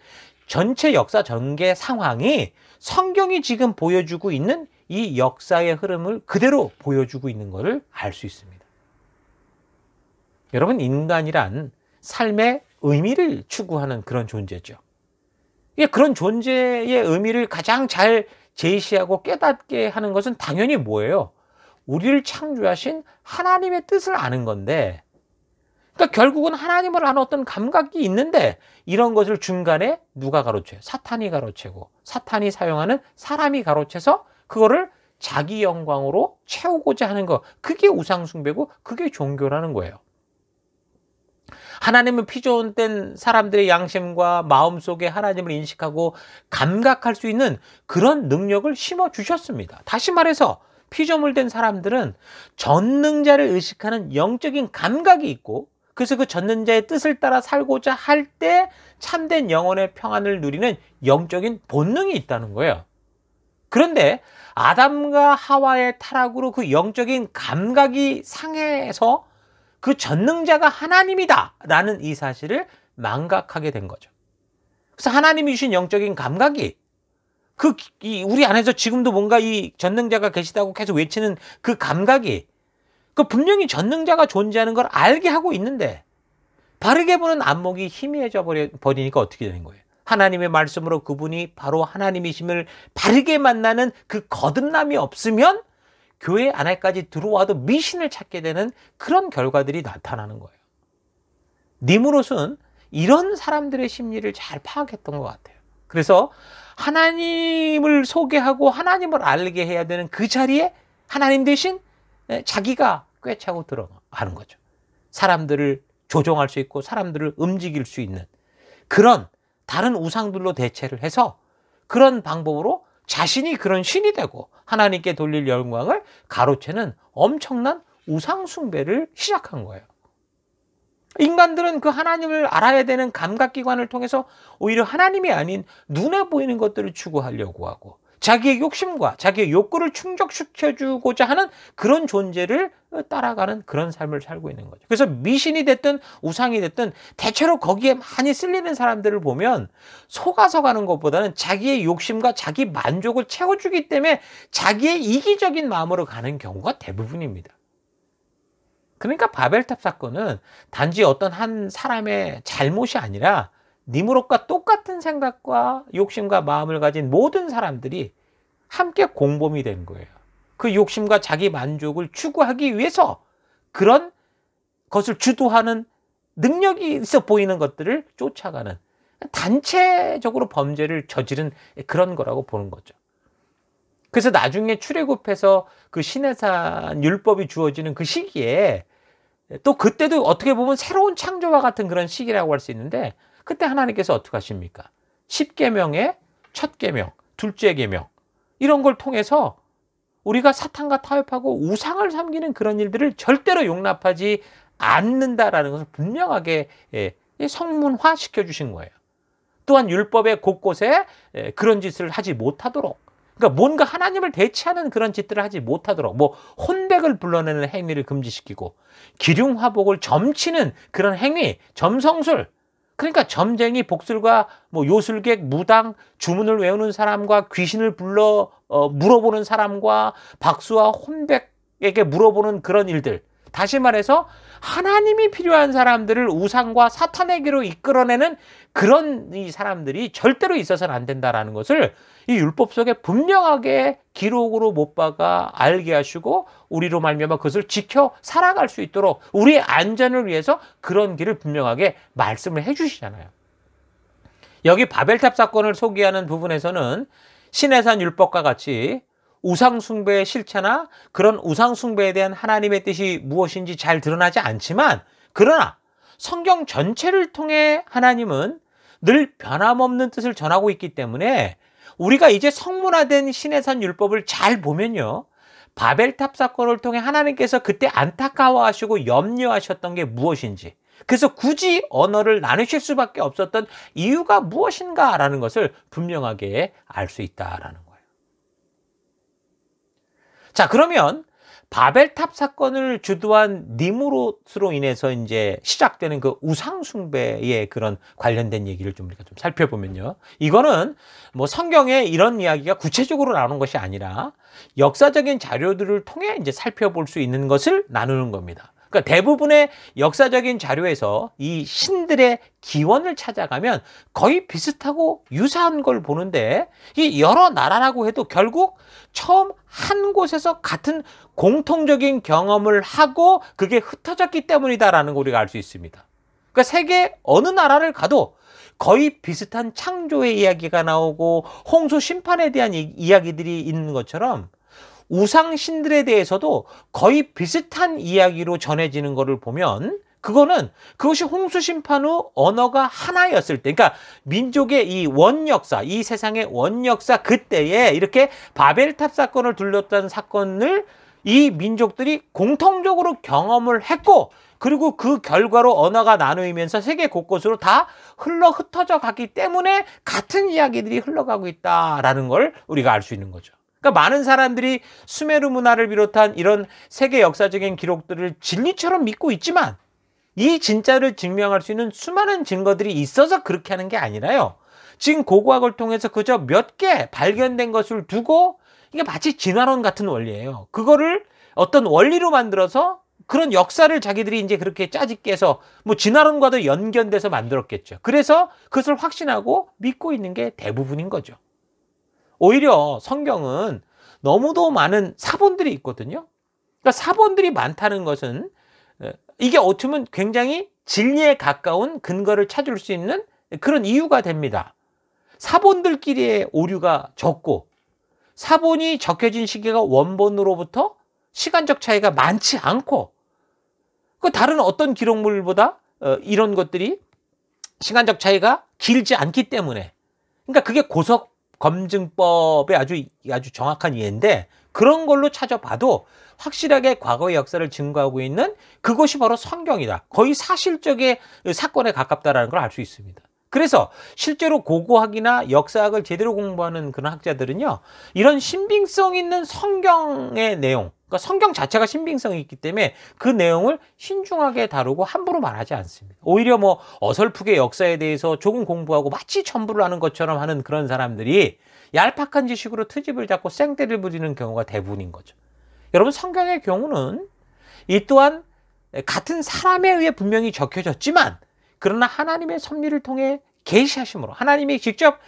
전체 역사 전개 상황이 성경이 지금 보여주고 있는 이 역사의 흐름을 그대로 보여주고 있는 것을 알 수 있습니다. 여러분, 인간이란 삶의 의미를 추구하는 그런 존재죠. 그런 존재의 의미를 가장 잘 제시하고 깨닫게 하는 것은 당연히 뭐예요? 우리를 창조하신 하나님의 뜻을 아는 건데, 그러니까 결국은 하나님을 아는 어떤 감각이 있는데 이런 것을 중간에 누가 가로채요? 사탄이 가로채고, 사탄이 사용하는 사람이 가로채서 그거를 자기 영광으로 채우고자 하는 것, 그게 우상숭배고 그게 종교라는 거예요. 하나님은 피조된 사람들의 양심과 마음속에 하나님을 인식하고 감각할 수 있는 그런 능력을 심어주셨습니다. 다시 말해서 피조물된 사람들은 전능자를 의식하는 영적인 감각이 있고, 그래서 그 전능자의 뜻을 따라 살고자 할 때 참된 영혼의 평안을 누리는 영적인 본능이 있다는 거예요. 그런데 아담과 하와의 타락으로 그 영적인 감각이 상해서 그 전능자가 하나님이다 라는 이 사실을 망각하게 된 거죠. 그래서 하나님이 주신 영적인 감각이 우리 안에서 지금도 뭔가 이 전능자가 계시다고 계속 외치는 그 감각이, 그 분명히 전능자가 존재하는 걸 알게 하고 있는데 바르게 보는 안목이 희미해져 버리니까 어떻게 되는 거예요? 하나님의 말씀으로 그분이 바로 하나님이심을 바르게 만나는 그 거듭남이 없으면 교회 안에까지 들어와도 미신을 찾게 되는 그런 결과들이 나타나는 거예요. 니무롯은 이런 사람들의 심리를 잘 파악했던 것 같아요. 그래서 하나님을 소개하고 하나님을 알게 해야 되는 그 자리에 하나님 대신 자기가 꿰차고 들어가는 거죠. 사람들을 조종할 수 있고 사람들을 움직일 수 있는 그런 다른 우상들로 대체를 해서 그런 방법으로 자신이 그런 신이 되고 하나님께 돌릴 영광을 가로채는 엄청난 우상 숭배를 시작한 거예요. 인간들은 그 하나님을 알아야 되는 감각기관을 통해서 오히려 하나님이 아닌 눈에 보이는 것들을 추구하려고 하고 자기의 욕심과 자기의 욕구를 충족시켜주고자 하는 그런 존재를 따라가는 그런 삶을 살고 있는 거죠. 그래서 미신이 됐든 우상이 됐든 대체로 거기에 많이 쓸리는 사람들을 보면 속아서 가는 것보다는 자기의 욕심과 자기 만족을 채워주기 때문에 자기의 이기적인 마음으로 가는 경우가 대부분입니다. 그러니까 바벨탑 사건은 단지 어떤 한 사람의 잘못이 아니라 니무롯과 똑같은 생각과 욕심과 마음을 가진 모든 사람들이 함께 공범이 된 거예요. 그 욕심과 자기 만족을 추구하기 위해서 그런 것을 주도하는 능력이 있어 보이는 것들을 쫓아가는 단체적으로 범죄를 저지른 그런 거라고 보는 거죠. 그래서 나중에 출애굽해서 그 시내산 율법이 주어지는 그 시기에 또 그때도 어떻게 보면 새로운 창조와 같은 그런 시기라고 할 수 있는데 그때 하나님께서 어떻게 하십니까? 10계명의 첫 계명, 둘째 계명 이런 걸 통해서 우리가 사탄과 타협하고 우상을 섬기는 그런 일들을 절대로 용납하지 않는다라는 것을 분명하게 성문화시켜 주신 거예요. 또한 율법의 곳곳에 그런 짓을 하지 못하도록 그러니까 뭔가 하나님을 대체하는 그런 짓들을 하지 못하도록 뭐 혼백을 불러내는 행위를 금지시키고 기륭화복을 점치는 그런 행위, 점성술 그러니까 점쟁이, 복술과 뭐 요술객, 무당, 주문을 외우는 사람과 귀신을 불러 물어보는 사람과 박수와 혼백에게 물어보는 그런 일들 다시 말해서 하나님이 필요한 사람들을 우상과 사탄에게로 이끌어내는 그런 이 사람들이 절대로 있어서는 안 된다라는 것을 이 율법 속에 분명하게 기록으로 못 박아 알게 하시고 우리로 말미암아 그것을 지켜 살아갈 수 있도록 우리의 안전을 위해서 그런 길을 분명하게 말씀을 해 주시잖아요. 여기 바벨탑 사건을 소개하는 부분에서는 시내산 율법과 같이 우상숭배의 실체나 그런 우상숭배에 대한 하나님의 뜻이 무엇인지 잘 드러나지 않지만 그러나 성경 전체를 통해 하나님은 늘 변함없는 뜻을 전하고 있기 때문에 우리가 이제 성문화된 시내산 율법을 잘 보면요. 바벨탑 사건을 통해 하나님께서 그때 안타까워하시고 염려하셨던 게 무엇인지 그래서 굳이 언어를 나누실 수밖에 없었던 이유가 무엇인가라는 것을 분명하게 알 수 있다라는 거예요. 자, 그러면 바벨탑 사건을 주도한 니무롯으로 인해서 이제 시작되는 그 우상숭배의 그런 관련된 얘기를 좀 우리가 좀 살펴보면요. 이거는 뭐 성경에 이런 이야기가 구체적으로 나오는 것이 아니라 역사적인 자료들을 통해 이제 살펴볼 수 있는 것을 나누는 겁니다. 그러니까 대부분의 역사적인 자료에서 이 신들의 기원을 찾아가면 거의 비슷하고 유사한 걸 보는데 이 여러 나라라고 해도 결국 처음 한 곳에서 같은 공통적인 경험을 하고 그게 흩어졌기 때문이다라는 걸 우리가 알 수 있습니다. 그러니까 세계 어느 나라를 가도 거의 비슷한 창조의 이야기가 나오고 홍수 심판에 대한 이야기들이 있는 것처럼 우상신들에 대해서도 거의 비슷한 이야기로 전해지는 것을 보면 그것이 홍수 심판 후 언어가 하나였을 때 그러니까 민족의 이 원역사 이 세상의 원역사 그때에 이렇게 바벨탑 사건을 둘러싼 사건을 이 민족들이 공통적으로 경험을 했고 그리고 그 결과로 언어가 나누면서 세계 곳곳으로 다 흩어져 갔기 때문에 같은 이야기들이 흘러가고 있다라는 걸 우리가 알 수 있는 거죠. 그러니까 많은 사람들이 수메르 문화를 비롯한 이런 세계 역사적인 기록들을 진리처럼 믿고 있지만 이 진짜를 증명할 수 있는 수많은 증거들이 있어서 그렇게 하는 게 아니라요. 지금 고고학을 통해서 그저 몇 개 발견된 것을 두고 이게 마치 진화론 같은 원리예요. 그거를 어떤 원리로 만들어서 그런 역사를 자기들이 이제 그렇게 짜집게 해서 뭐 진화론과도 연결돼서 만들었겠죠. 그래서 그것을 확신하고 믿고 있는 게 대부분인 거죠. 오히려 성경은 너무도 많은 사본들이 있거든요. 그러니까 사본들이 많다는 것은 이게 어떻게 보면 굉장히 진리에 가까운 근거를 찾을 수 있는 그런 이유가 됩니다. 사본들끼리의 오류가 적고 사본이 적혀진 시기가 원본으로부터 시간적 차이가 많지 않고 그 다른 어떤 기록물보다 이런 것들이 시간적 차이가 길지 않기 때문에. 그러니까 그게 고석 검증법의 아주 정확한 이해인데, 그런 걸로 찾아봐도 확실하게 과거의 역사를 증거하고 있는 그것이 바로 성경이다. 거의 사실적의 사건에 가깝다라는 걸 알 수 있습니다. 그래서 실제로 고고학이나 역사학을 제대로 공부하는 그런 학자들은요, 이런 신빙성 있는 성경의 내용, 그러니까 성경 자체가 신빙성이 있기 때문에 그 내용을 신중하게 다루고 함부로 말하지 않습니다. 오히려 뭐 어설프게 역사에 대해서 조금 공부하고 마치 첨부를 하는 것처럼 하는 그런 사람들이 얄팍한 지식으로 트집을 잡고 생떼를 부리는 경우가 대부분인 거죠. 여러분, 성경의 경우는 이 또한 같은 사람에 의해 분명히 적혀졌지만, 그러나 하나님의 섭리를 통해 계시하심으로, 하나님이 직접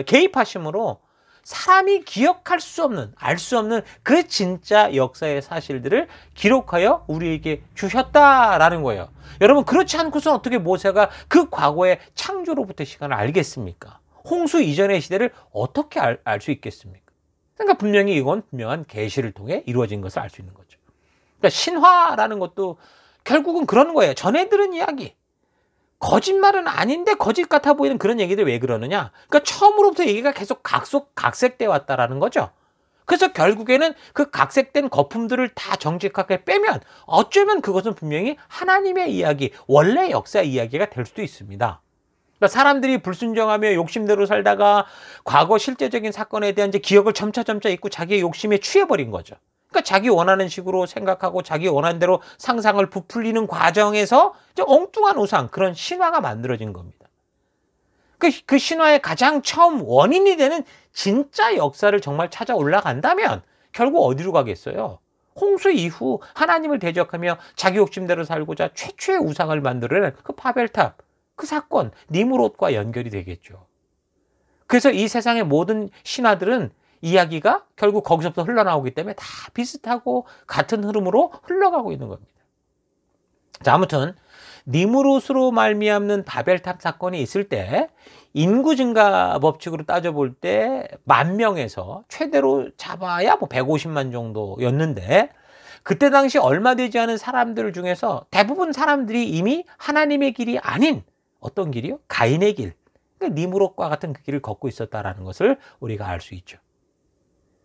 개입하심으로 사람이 기억할 수 없는, 알 수 없는 그 진짜 역사의 사실들을 기록하여 우리에게 주셨다라는 거예요. 여러분, 그렇지 않고서 어떻게 모세가 그 과거의 창조로부터 시간을 알겠습니까? 홍수 이전의 시대를 어떻게 알 수 있겠습니까? 그러니까 분명히 이건 분명한 계시를 통해 이루어진 것을 알 수 있는 거죠. 그러니까 신화라는 것도 결국은 그런 거예요. 전해 들은 이야기. 거짓말은 아닌데 거짓 같아 보이는 그런 얘기들 왜 그러느냐? 그러니까 처음으로부터 얘기가 계속 각색돼 왔다라는 거죠. 그래서 결국에는 그 각색된 거품들을 다 정직하게 빼면 어쩌면 그것은 분명히 하나님의 이야기, 원래 역사 이야기가 될 수도 있습니다. 그러니까 사람들이 불순종하며 욕심대로 살다가 과거 실제적인 사건에 대한 이제 기억을 점차 잊고 자기의 욕심에 취해버린 거죠. 그러니까 자기 원하는 식으로 생각하고 자기 원하는 대로 상상을 부풀리는 과정에서 이제 엉뚱한 우상, 그런 신화가 만들어진 겁니다. 그 신화의 가장 처음 원인이 되는 진짜 역사를 정말 찾아 올라간다면 결국 어디로 가겠어요? 홍수 이후 하나님을 대적하며 자기 욕심대로 살고자 최초의 우상을 만들어낸 그 바벨탑, 그 사건, 니므롯과 연결이 되겠죠. 그래서 이 세상의 모든 신화들은 이야기가 결국 거기서부터 흘러나오기 때문에 다 비슷하고 같은 흐름으로 흘러가고 있는 겁니다. 자, 아무튼 니므롯으로 말미암는 바벨탑 사건이 있을 때 인구 증가 법칙으로 따져볼 때 10,000명에서 최대로 잡아야 뭐 150만 정도였는데, 그때 당시 얼마 되지 않은 사람들 중에서 대부분 사람들이 이미 하나님의 길이 아닌 어떤 길이요? 가인의 길, 그러니까 니므롯과 같은 그 길을 걷고 있었다라는 것을 우리가 알 수 있죠.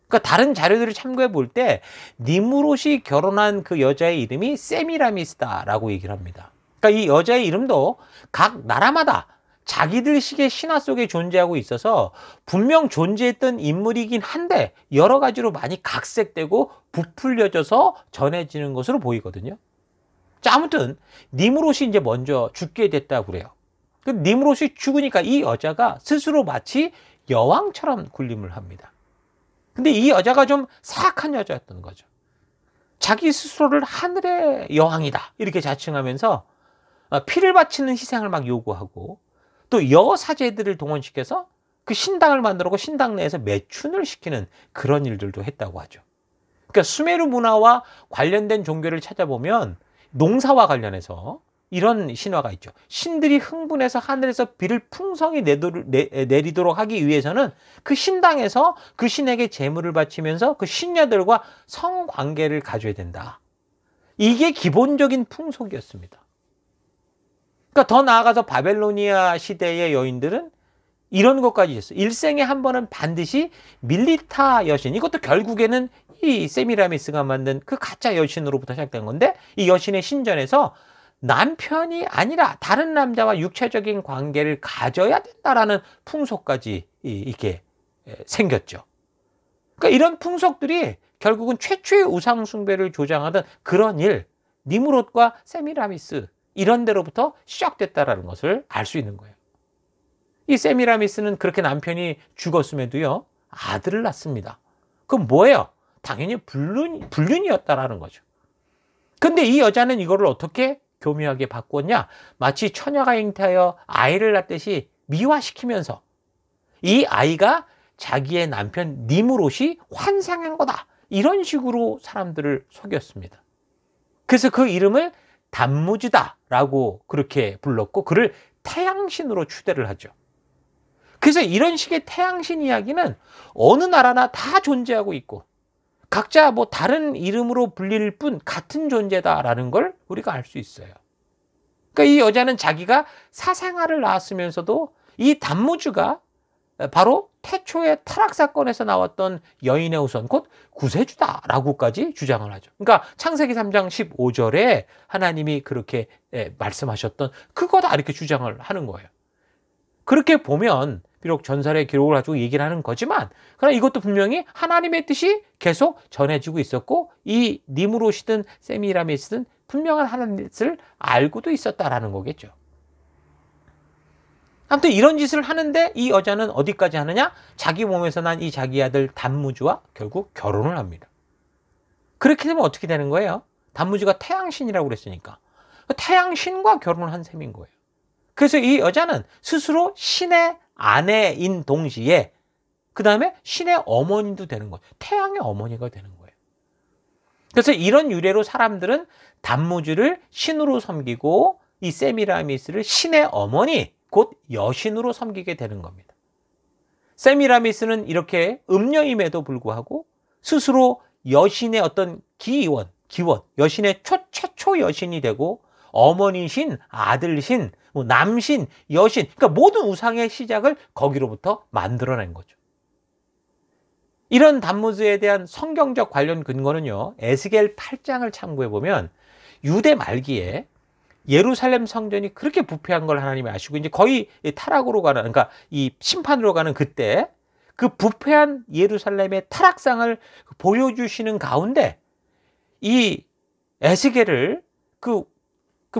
그러니까 다른 자료들을 참고해 볼 때 니므롯이 결혼한 그 여자의 이름이 세미라미스다라고 얘기를 합니다. 그러니까 이 여자의 이름도 각 나라마다 자기들 식의 신화 속에 존재하고 있어서 분명 존재했던 인물이긴 한데 여러 가지로 많이 각색되고 부풀려져서 전해지는 것으로 보이거든요. 자, 아무튼 니므롯이 이제 먼저 죽게 됐다고 그래요. 그 니므롯이 죽으니까 이 여자가 스스로 마치 여왕처럼 군림을 합니다. 근데 이 여자가 좀 사악한 여자였던 거죠. 자기 스스로를 하늘의 여왕이다 이렇게 자칭하면서 피를 바치는 희생을 막 요구하고, 또 여사제들을 동원시켜서 그 신당을 만들고 신당 내에서 매춘을 시키는 그런 일들도 했다고 하죠. 그러니까 수메르 문화와 관련된 종교를 찾아보면 농사와 관련해서 이런 신화가 있죠. 신들이 흥분해서 하늘에서 비를 풍성히 내리도록 하기 위해서는 그 신당에서 그 신에게 제물을 바치면서 그 신녀들과 성관계를 가져야 된다. 이게 기본적인 풍속이었습니다. 그러니까 더 나아가서 바벨로니아 시대의 여인들은 이런 것까지 있었어요. 일생에 한 번은 반드시 밀리타 여신, 이것도 결국에는 이 세미라미스가 만든 그 가짜 여신으로부터 시작된 건데, 이 여신의 신전에서 남편이 아니라 다른 남자와 육체적인 관계를 가져야 된다라는 풍속까지 이렇게 생겼죠. 그러니까 이런 풍속들이 결국은 최초의 우상 숭배를 조장하던 그런 일, 니므롯과 세미라미스 이런 데로부터 시작됐다라는 것을 알 수 있는 거예요. 이 세미라미스는 그렇게 남편이 죽었음에도요, 아들을 낳습니다. 그럼 뭐예요? 당연히 불륜이었다라는 거죠. 근데 이 여자는 이거를 어떻게 교묘하게 바꿨냐? 마치 처녀가 잉태하여 아이를 낳듯이 미화시키면서 이 아이가 자기의 남편 니므롯이 환상한 거다, 이런 식으로 사람들을 속였습니다. 그래서 그 이름을 단무지다라고 그렇게 불렀고, 그를 태양신으로 추대를 하죠. 그래서 이런 식의 태양신 이야기는 어느 나라나 다 존재하고 있고 각자 뭐 다른 이름으로 불릴 뿐 같은 존재다라는 걸 우리가 알 수 있어요. 그러니까 이 여자는 자기가 사생아를 낳았으면서도 이 단무주가 바로 태초의 타락 사건에서 나왔던 여인의 후손 곧 구세주다라고까지 주장을 하죠. 그러니까 창세기 3장 15절에 하나님이 그렇게 말씀하셨던 그거다 이렇게 주장을 하는 거예요. 그렇게 보면 비록 전설의 기록을 가지고 얘기를 하는 거지만 그러나 이것도 분명히 하나님의 뜻이 계속 전해지고 있었고 이 니므롯이든 세미라미스든 분명한 하나님의 뜻을 알고도 있었다라는 거겠죠. 아무튼 이런 짓을 하는데 이 여자는 어디까지 하느냐? 자기 몸에서 난 이 자기 아들 단무주와 결국 결혼을 합니다. 그렇게 되면 어떻게 되는 거예요? 단무주가 태양신이라고 그랬으니까 태양신과 결혼을 한 셈인 거예요. 그래서 이 여자는 스스로 신의 아내인 동시에 그 다음에 신의 어머니도 되는 거예요. 태양의 어머니가 되는 거예요. 그래서 이런 유래로 사람들은 단무주를 신으로 섬기고 이 세미라미스를 신의 어머니 곧 여신으로 섬기게 되는 겁니다. 세미라미스는 이렇게 음녀임에도 불구하고 스스로 여신의 어떤 기원, 여신의 최초 여신이 되고 어머니신, 아들신, 남신, 여신, 그러니까 모든 우상의 시작을 거기로부터 만들어낸 거죠. 이런 단무즈에 대한 성경적 관련 근거는요, 에스겔 8장을 참고해 보면 유대 말기에 예루살렘 성전이 그렇게 부패한 걸 하나님이 아시고 이제 거의 타락으로 가는, 그러니까 이 심판으로 가는 그때 그 부패한 예루살렘의 타락상을 보여주시는 가운데 이 에스겔을 그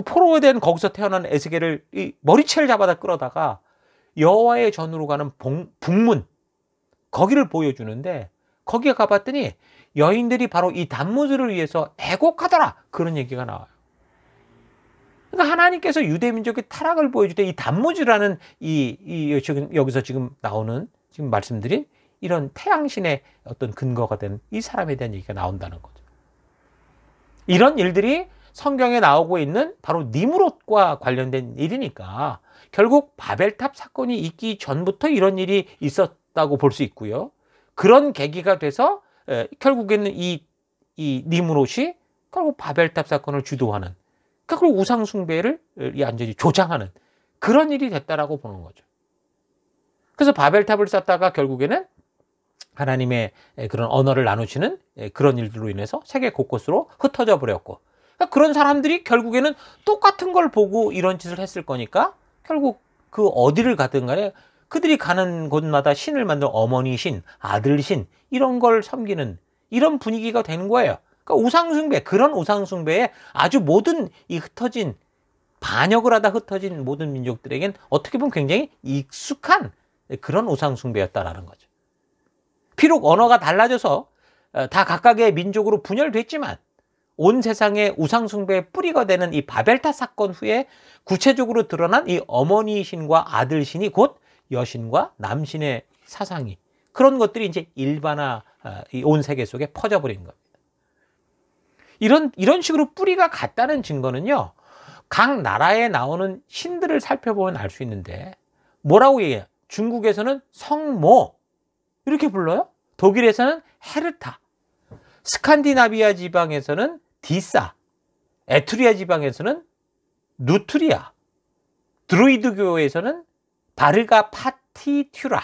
포로된 거기서 태어난 에스겔을 이 머리채를 잡아다 끌어다가 여호와의 전으로 가는 북문 거기를 보여주는데 거기에 가봤더니 여인들이 바로 이 단무즈를 위해서 애곡하더라 그런 얘기가 나와요. 그러니까 하나님께서 유대 민족의 타락을 보여줄 때 이 단무즈라는 여기서 지금 나오는 지금 말씀드린 이런 태양신의 어떤 근거가 된 이 사람에 대한 얘기가 나온다는 거죠. 이런 일들이 성경에 나오고 있는 바로 니므롯과 관련된 일이니까 결국 바벨탑 사건이 있기 전부터 이런 일이 있었다고 볼 수 있고요. 그런 계기가 돼서 결국에는 이 니므롯이 결국 바벨탑 사건을 주도하는, 결국 우상 숭배를 완전히 조장하는 그런 일이 됐다라고 보는 거죠. 그래서 바벨탑을 쌓다가 결국에는 하나님의 그런 언어를 나누시는 그런 일들로 인해서 세계 곳곳으로 흩어져 버렸고, 그러니까 그런 사람들이 결국에는 똑같은 걸 보고 이런 짓을 했을 거니까 결국 그 어디를 가든 간에 그들이 가는 곳마다 신을 만든 어머니 신, 아들 신 이런 걸 섬기는 이런 분위기가 되는 거예요. 그러니까 우상숭배, 그런 우상숭배에 아주 모든 이 흩어진, 반역을 하다 흩어진 모든 민족들에겐 어떻게 보면 굉장히 익숙한 그런 우상숭배였다라는 거죠. 비록 언어가 달라져서 다 각각의 민족으로 분열됐지만 온 세상의 우상숭배의 뿌리가 되는 이 바벨탑 사건 후에 구체적으로 드러난 이 어머니 신과 아들 신이 곧 여신과 남신의 사상이, 그런 것들이 이제 일반화, 온 세계 속에 퍼져버린 겁니다. 이런 식으로 뿌리가 같다는 증거는요, 각 나라에 나오는 신들을 살펴보면 알 수 있는데 뭐라고 얘기해요? 중국에서는 성모 이렇게 불러요. 독일에서는 헤르타, 스칸디나비아 지방에서는 디사, 에투리아 지방에서는 누트리아, 드루이드교에서는 바르가 파티튜라,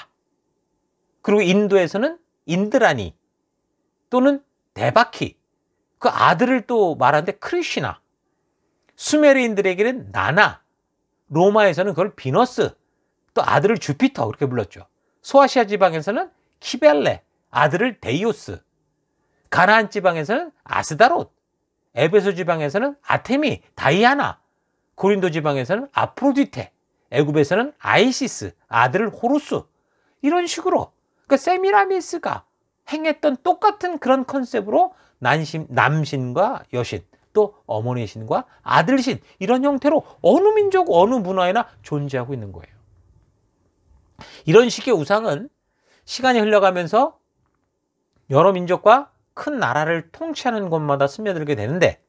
그리고 인도에서는 인드라니 또는 데바키, 그 아들을 또 말하는데 크리시나, 수메르인들에게는 나나, 로마에서는 그걸 비너스, 또 아들을 주피터 그렇게 불렀죠. 소아시아 지방에서는 키벨레, 아들을 데이오스, 가나안 지방에서는 아스다롯, 에베소 지방에서는 아테미, 다이아나, 고린도 지방에서는 아프로디테, 애굽에서는 아이시스, 아들을 호루스, 이런 식으로 그러니까 세미라미스가 행했던 똑같은 그런 컨셉으로 남신과 여신, 또 어머니 신과 아들 신, 이런 형태로 어느 민족 어느 문화에나 존재하고 있는 거예요. 이런 식의 우상은 시간이 흘러가면서 여러 민족과 큰 나라를 통치하는 곳마다 스며들게 되는데,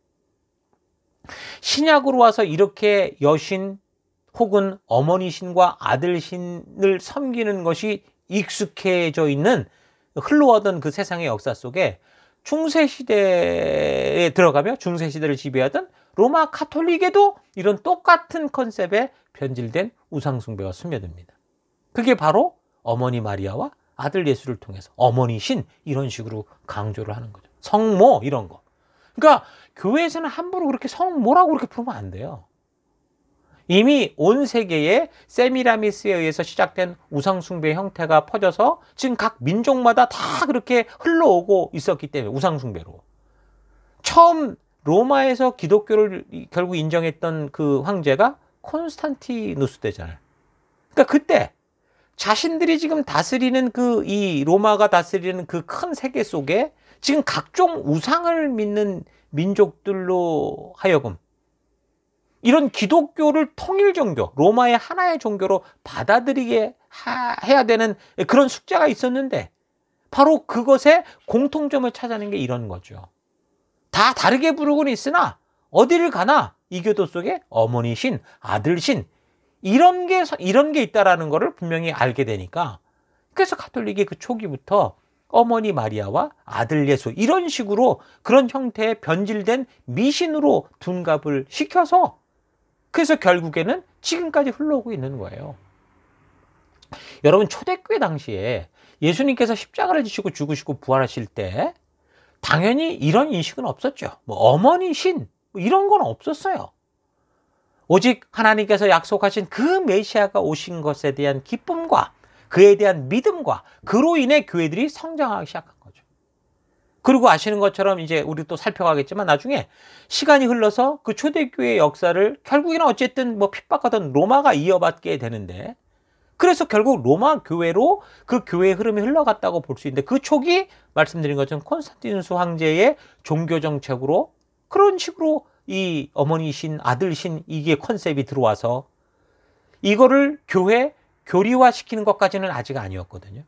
신약으로 와서 이렇게 여신 혹은 어머니 신과 아들 신을 섬기는 것이 익숙해져 있는 흘러오던 그 세상의 역사 속에 중세시대에 들어가며 중세시대를 지배하던 로마 가톨릭에도 이런 똑같은 컨셉에 변질된 우상숭배가 스며듭니다. 그게 바로 어머니 마리아와 아들 예수를 통해서 어머니 신 이런 식으로 강조를 하는 거죠. 성모 이런 거. 그러니까 교회에서는 함부로 그렇게 성모라고 그렇게 부르면 안 돼요. 이미 온 세계에 세미라미스에 의해서 시작된 우상숭배 형태가 퍼져서 지금 각 민족마다 다 그렇게 흘러오고 있었기 때문에 우상숭배로. 처음 로마에서 기독교를 결국 인정했던 그 황제가 콘스탄티누스 때잖아요. 그러니까 그때 자신들이 지금 다스리는 이 로마가 다스리는 그 큰 세계 속에 지금 각종 우상을 믿는 민족들로 하여금 이런 기독교를 통일 종교, 로마의 하나의 종교로 받아들이게 해야 되는 그런 숙제가 있었는데 바로 그것의 공통점을 찾아낸 게 이런 거죠. 다 다르게 부르고는 있으나 어디를 가나 이 교도 속에 어머니 신, 아들 신 이런 게 있다라는 것을 분명히 알게 되니까 그래서 가톨릭이 그 초기부터 어머니 마리아와 아들 예수 이런 식으로 그런 형태의 변질된 미신으로 둔갑을 시켜서 그래서 결국에는 지금까지 흘러오고 있는 거예요. 여러분 초대교회 당시에 예수님께서 십자가를 지시고 죽으시고 부활하실 때 당연히 이런 인식은 없었죠. 뭐 어머니 신 이런 건 없었어요. 오직 하나님께서 약속하신 그 메시아가 오신 것에 대한 기쁨과 그에 대한 믿음과 그로 인해 교회들이 성장하기 시작한 거죠. 그리고 아시는 것처럼 이제 우리 또 살펴가겠지만 나중에 시간이 흘러서 그 초대교회의 역사를 결국에는 어쨌든 뭐 핍박하던 로마가 이어받게 되는데 그래서 결국 로마 교회로 그 교회의 흐름이 흘러갔다고 볼 수 있는데 그 초기 말씀드린 것처럼 콘스탄티누스 황제의 종교 정책으로 그런 식으로 이 어머니신 아들신 이게 컨셉이 들어와서 이거를 교회 교리화시키는 것까지는 아직 아니었거든요.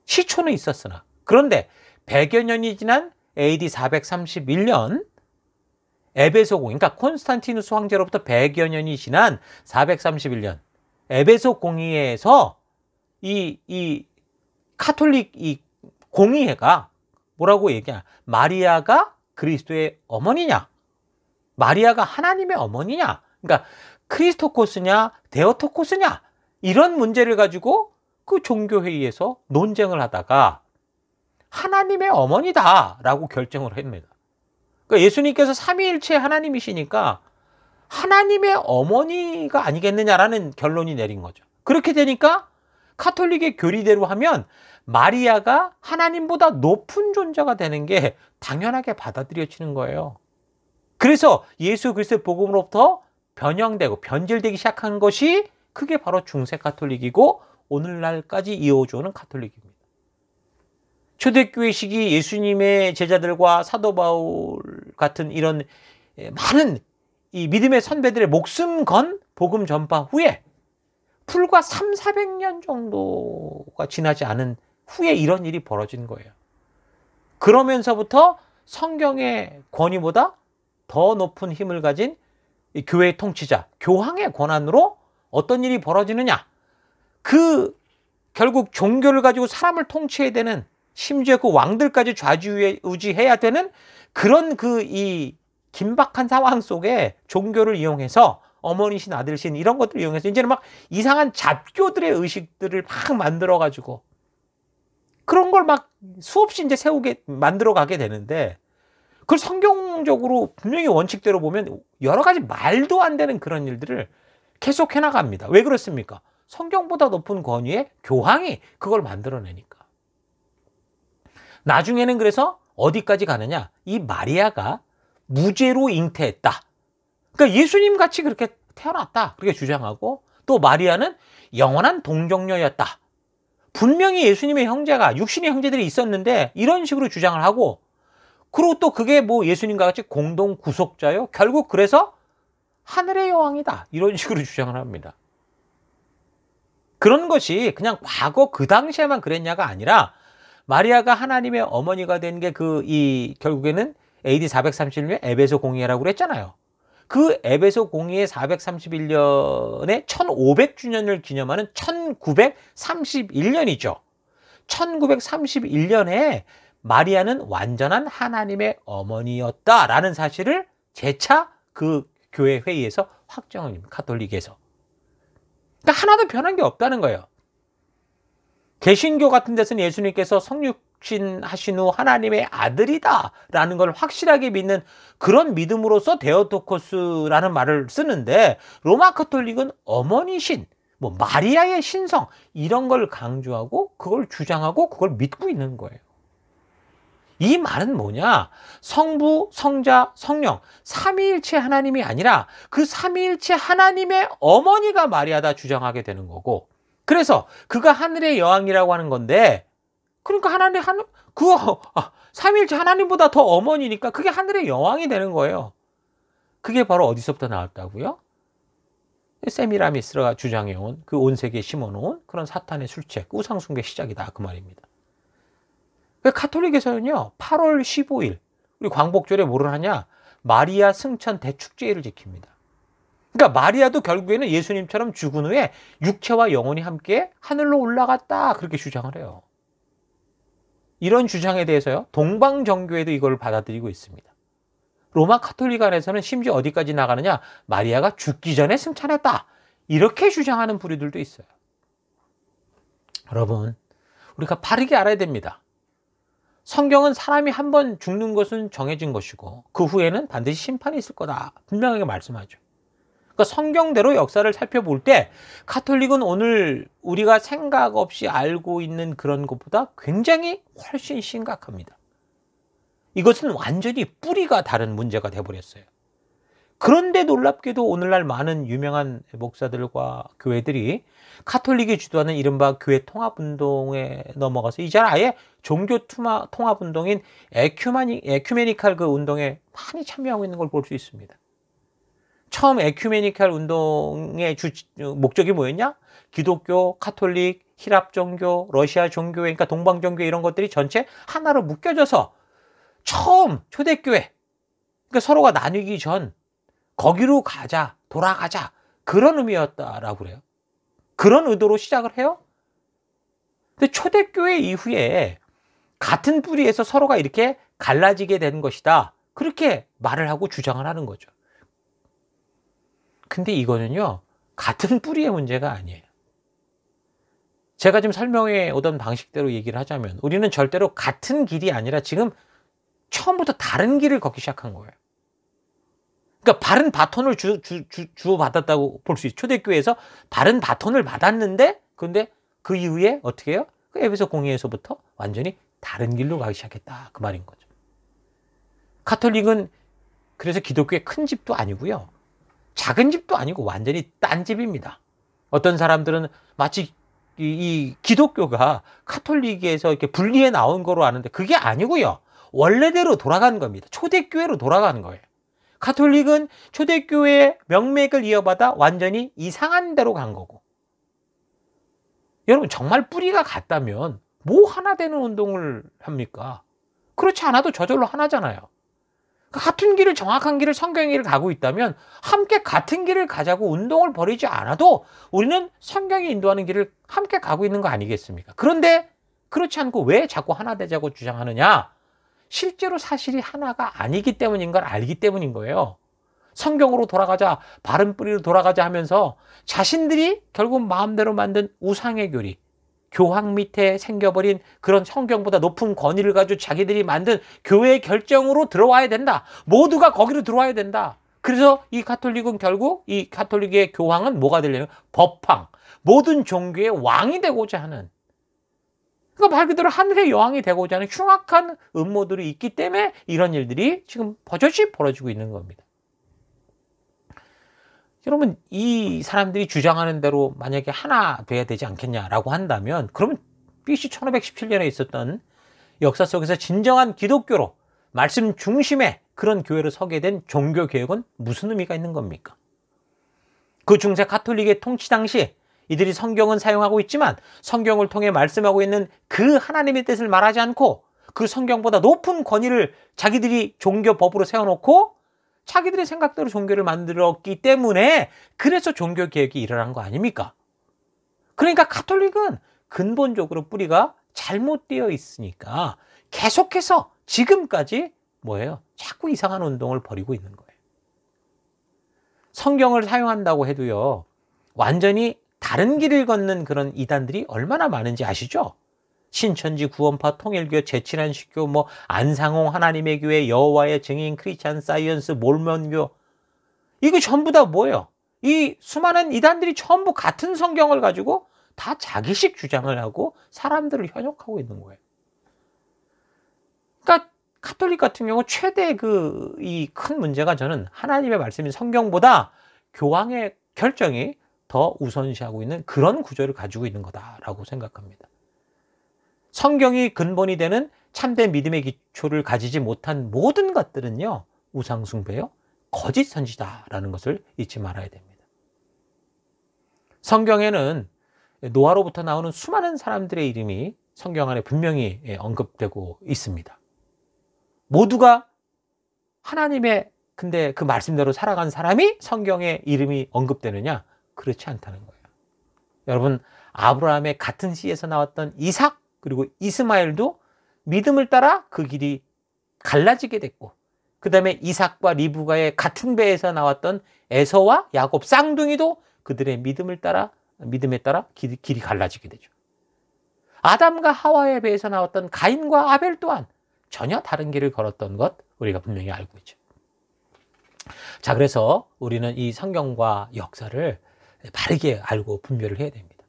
시초는 있었으나 그런데 100여 년이 지난 AD 431년 에베소 공의 그러니까 콘스탄티누스 황제로부터 100여 년이 지난 431년 에베소 공의회에서 이 카톨릭 이 공의회가 뭐라고 얘기하냐 마리아가 그리스도의 어머니냐 마리아가 하나님의 어머니냐 그러니까 크리스토코스냐 데오토코스냐 이런 문제를 가지고 그 종교회의에서 논쟁을 하다가 하나님의 어머니다라고 결정을 합니다. 그러니까 예수님께서 삼위일체 하나님이시니까 하나님의 어머니가 아니겠느냐라는 결론이 내린 거죠. 그렇게 되니까 카톨릭의 교리대로 하면 마리아가 하나님보다 높은 존재가 되는 게 당연하게 받아들여지는 거예요. 그래서 예수 그리스도의 복음으로부터 변형되고 변질되기 시작한 것이 그게 바로 중세 카톨릭이고 오늘날까지 이어오는 카톨릭입니다. 초대교회 시기 예수님의 제자들과 사도 바울 같은 이런 많은 이 믿음의 선배들의 목숨 건 복음 전파 후에 불과 300~400년 정도가 지나지 않은 후에 이런 일이 벌어진 거예요. 그러면서부터 성경의 권위보다 더 높은 힘을 가진 교회의 통치자, 교황의 권한으로 어떤 일이 벌어지느냐. 결국 종교를 가지고 사람을 통치해야 되는 심지어 그 왕들까지 좌지우지해야 되는 그런 이 긴박한 상황 속에 종교를 이용해서 어머니신 아들신 이런 것들을 이용해서 이제는 막 이상한 잡교들의 의식들을 막 만들어가지고 그런 걸 막 수없이 이제 만들어 가게 되는데 그걸 성경적으로 분명히 원칙대로 보면 여러 가지 말도 안 되는 그런 일들을 계속 해나갑니다. 왜 그렇습니까? 성경보다 높은 권위의 교황이 그걸 만들어내니까. 나중에는 그래서 어디까지 가느냐? 이 마리아가 무죄로 잉태했다. 그러니까 예수님 같이 그렇게 태어났다. 그렇게 주장하고 또 마리아는 영원한 동정녀였다. 분명히 예수님의 형제가 육신의 형제들이 있었는데 이런 식으로 주장을 하고 그리고 또 그게 뭐 예수님과 같이 공동 구속자요. 결국 그래서 하늘의 여왕이다. 이런 식으로 주장을 합니다. 그런 것이 그냥 과거 그 당시에만 그랬냐가 아니라 마리아가 하나님의 어머니가 된 게 결국에는 AD 431년 에베소 공의회라고 그랬잖아요. 그 에베소 공의회 431년에 1500주년을 기념하는 1931년이죠. 1931년에 마리아는 완전한 하나님의 어머니였다라는 사실을 재차 그 교회 회의에서 확정을 합니다. 가톨릭에서. 그러니까 하나도 변한 게 없다는 거예요. 개신교 같은 데서는 예수님께서 성육신 하신 후 하나님의 아들이다라는 걸 확실하게 믿는 그런 믿음으로서 데오토코스라는 말을 쓰는데, 로마 가톨릭은 어머니신, 뭐 마리아의 신성, 이런 걸 강조하고 그걸 주장하고 그걸 믿고 있는 거예요. 이 말은 뭐냐? 성부, 성자, 성령, 삼위일체 하나님이 아니라 그 삼위일체 하나님의 어머니가 마리아다 주장하게 되는 거고, 그래서 그가 하늘의 여왕이라고 하는 건데, 그러니까 삼위일체 하나님보다 더 어머니니까 그게 하늘의 여왕이 되는 거예요. 그게 바로 어디서부터 나왔다고요? 세미라미스가 주장해온, 그 온 세계에 심어놓은 그런 사탄의 술책, 우상숭배 시작이다, 그 말입니다. 가톨릭에서는요, 8월 15일, 우리 광복절에 뭐를 하냐? 마리아 승천 대축제를 지킵니다. 그러니까 마리아도 결국에는 예수님처럼 죽은 후에 육체와 영혼이 함께 하늘로 올라갔다, 그렇게 주장을 해요. 이런 주장에 대해서요, 동방정교회도 이걸 받아들이고 있습니다. 로마 가톨릭 안에서는 심지어 어디까지 나가느냐? 마리아가 죽기 전에 승천했다, 이렇게 주장하는 부류들도 있어요. 여러분, 우리가 바르게 알아야 됩니다. 성경은 사람이 한 번 죽는 것은 정해진 것이고 그 후에는 반드시 심판이 있을 거다, 분명하게 말씀하죠. 그러니까 성경대로 역사를 살펴볼 때 가톨릭은 오늘 우리가 생각 없이 알고 있는 그런 것보다 굉장히 훨씬 심각합니다. 이것은 완전히 뿌리가 다른 문제가 돼버렸어요. 그런데 놀랍게도 오늘날 많은 유명한 목사들과 교회들이 가톨릭이 주도하는 이른바 교회 통합운동에 넘어가서 이제 아예 종교 통합운동인 에큐메니칼 그 운동에 많이 참여하고 있는 걸 볼 수 있습니다. 처음 에큐메니칼 운동의 목적이 뭐였냐? 기독교, 가톨릭, 히랍 종교, 러시아 종교, 그러니까 동방 종교, 이런 것들이 전체 하나로 묶여져서 처음 초대교회, 그러니까 서로가 나뉘기 전 거기로 가자, 돌아가자, 그런 의미였다라고 그래요. 그런 의도로 시작을 해요. 근데 초대교회 이후에 같은 뿌리에서 서로가 이렇게 갈라지게 된 것이다, 그렇게 말을 하고 주장을 하는 거죠. 근데 이거는요, 같은 뿌리의 문제가 아니에요. 제가 지금 설명해 오던 방식대로 얘기를 하자면 우리는 절대로 같은 길이 아니라 지금 처음부터 다른 길을 걷기 시작한 거예요. 그러니까 바른 바톤을 주고받았다고 볼 수 있어요. 초대교회에서 바른 바톤을 받았는데, 근데 그 이후에 어떻게 해요? 그 에베소 공의에서부터 완전히 다른 길로 가기 시작했다, 그 말인 거죠. 가톨릭은 그래서 기독교의 큰 집도 아니고요, 작은 집도 아니고 완전히 딴 집입니다. 어떤 사람들은 마치 이 기독교가 가톨릭에서 이렇게 분리해 나온 거로 아는데 그게 아니고요, 원래대로 돌아가는 겁니다. 초대교회로 돌아가는 거예요. 가톨릭은 초대교회의 명맥을 이어받아 완전히 이상한 데로 간 거고, 여러분 정말 뿌리가 같다면 뭐 하나 되는 운동을 합니까? 그렇지 않아도 저절로 하나잖아요. 같은 길을, 정확한 길을, 성경의 길을 가고 있다면 함께 같은 길을 가자고 운동을 벌이지 않아도 우리는 성경이 인도하는 길을 함께 가고 있는 거 아니겠습니까? 그런데 그렇지 않고 왜 자꾸 하나 되자고 주장하느냐? 실제로 사실이 하나가 아니기 때문인 걸 알기 때문인 거예요. 성경으로 돌아가자, 바른 뿌리로 돌아가자 하면서 자신들이 결국 마음대로 만든 우상의 교리, 교황 밑에 생겨버린 그런 성경보다 높은 권위를 가지고 자기들이 만든 교회의 결정으로 들어와야 된다, 모두가 거기로 들어와야 된다. 그래서 이 가톨릭은 결국, 이 가톨릭의 교황은 뭐가 되려면 법황, 모든 종교의 왕이 되고자 하는, 그러니까 말 그대로 하늘의 여왕이 되고자 하는 흉악한 음모들이 있기 때문에 이런 일들이 지금 버젓이 벌어지고 있는 겁니다. 여러분, 이 사람들이 주장하는 대로 만약에 하나 돼야 되지 않겠냐라고 한다면, 그러면 BC 1517년에 있었던 역사 속에서 진정한 기독교로 말씀 중심의 그런 교회로 서게 된 종교개혁은 무슨 의미가 있는 겁니까? 그 중세 가톨릭의 통치 당시 이들이 성경은 사용하고 있지만 성경을 통해 말씀하고 있는 그 하나님의 뜻을 말하지 않고 그 성경보다 높은 권위를 자기들이 종교 법으로 세워놓고 자기들의 생각대로 종교를 만들었기 때문에, 그래서 종교개혁이 일어난 거 아닙니까? 그러니까 가톨릭은 근본적으로 뿌리가 잘못되어 있으니까 계속해서 지금까지 뭐예요? 자꾸 이상한 운동을 벌이고 있는 거예요. 성경을 사용한다고 해도요, 완전히 다른 길을 걷는 그런 이단들이 얼마나 많은지 아시죠? 신천지, 구원파, 통일교, 제친한식교, 안상홍, 하나님의 교회, 여호와의 증인, 크리스찬 사이언스, 몰몬교, 이거 전부 다 뭐예요? 이 수많은 이단들이 전부 같은 성경을 가지고 다 자기식 주장을 하고 사람들을 현혹하고 있는 거예요. 그러니까 가톨릭 같은 경우 최대 이 큰 문제가 저는 하나님의 말씀인 성경보다 교황의 결정이 더 우선시하고 있는 그런 구조를 가지고 있는 거다라고 생각합니다. 성경이 근본이 되는 참된 믿음의 기초를 가지지 못한 모든 것들은요, 우상숭배요, 거짓 선지자라는 것을 잊지 말아야 됩니다. 성경에는 노아로부터 나오는 수많은 사람들의 이름이 성경 안에 분명히 언급되고 있습니다. 모두가 하나님의 근데 그 말씀대로 살아간 사람이 성경에 이름이 언급되느냐? 그렇지 않다는 거예요. 여러분, 아브라함의 같은 씨에서 나왔던 이삭 그리고 이스마엘도 믿음을 따라 그 길이 갈라지게 됐고, 그 다음에 이삭과 리브가의 같은 배에서 나왔던 에서와 야곱 쌍둥이도 그들의 믿음에 따라 길이 갈라지게 되죠. 아담과 하와의 배에서 나왔던 가인과 아벨 또한 전혀 다른 길을 걸었던 것 우리가 분명히 알고 있죠. 자, 그래서 우리는 이 성경과 역사를 바르게 알고 분별을 해야 됩니다.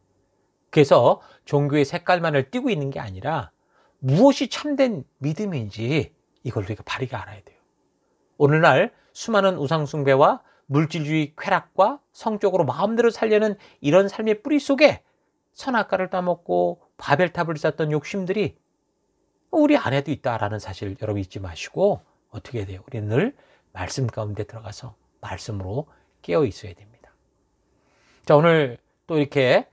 그래서 종교의 색깔만을 띠고 있는 게 아니라 무엇이 참된 믿음인지 이걸 우리가 바르게 알아야 돼요. 오늘날 수많은 우상숭배와 물질주의 쾌락과 성적으로 마음대로 살려는 이런 삶의 뿌리 속에 선악과를 따먹고 바벨탑을 쌓던 욕심들이 우리 안에도 있다라는 사실 여러분 잊지 마시고 어떻게 해야 돼요? 우리는 늘 말씀 가운데 들어가서 말씀으로 깨어 있어야 됩니다. 자, 오늘 또 이렇게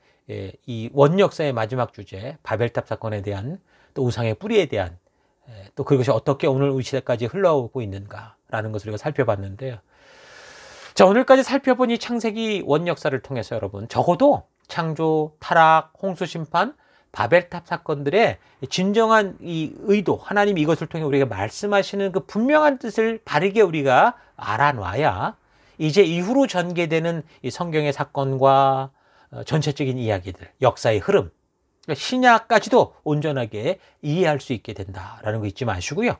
이 원역사의 마지막 주제 바벨탑 사건에 대한 또 우상의 뿌리에 대한 또 그것이 어떻게 오늘 우리 시대까지 흘러오고 있는가라는 것을 우리가 살펴봤는데요. 자, 오늘까지 살펴본 이 창세기 원역사를 통해서 여러분 적어도 창조, 타락, 홍수심판, 바벨탑 사건들의 진정한 이 의도, 하나님이 이것을 통해 우리가 말씀하시는 그 분명한 뜻을 바르게 우리가 알아놔야 이제 이후로 전개되는 이 성경의 사건과 전체적인 이야기들, 역사의 흐름, 신약까지도 온전하게 이해할 수 있게 된다라는 거 잊지 마시고요.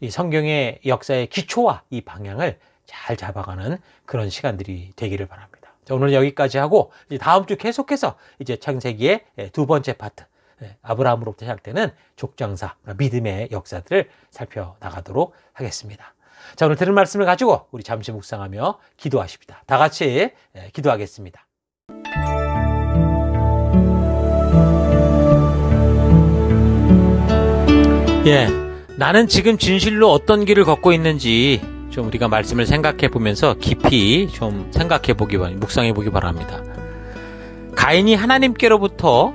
이 성경의 역사의 기초와 이 방향을 잘 잡아가는 그런 시간들이 되기를 바랍니다. 자, 오늘 여기까지 하고 이제 다음 주 계속해서 이제 창세기의 두 번째 파트, 아브라함으로부터 시작되는 족장사, 믿음의 역사들을 살펴나가도록 하겠습니다. 자, 오늘 들은 말씀을 가지고 우리 잠시 묵상하며 기도하십니다. 다 같이 기도하겠습니다. 나는 지금 진실로 어떤 길을 걷고 있는지 좀 우리가 말씀을 생각해 보면서 깊이 좀 생각해 보기 바랍니다. 묵상해 보기 바랍니다. 가인이 하나님께로부터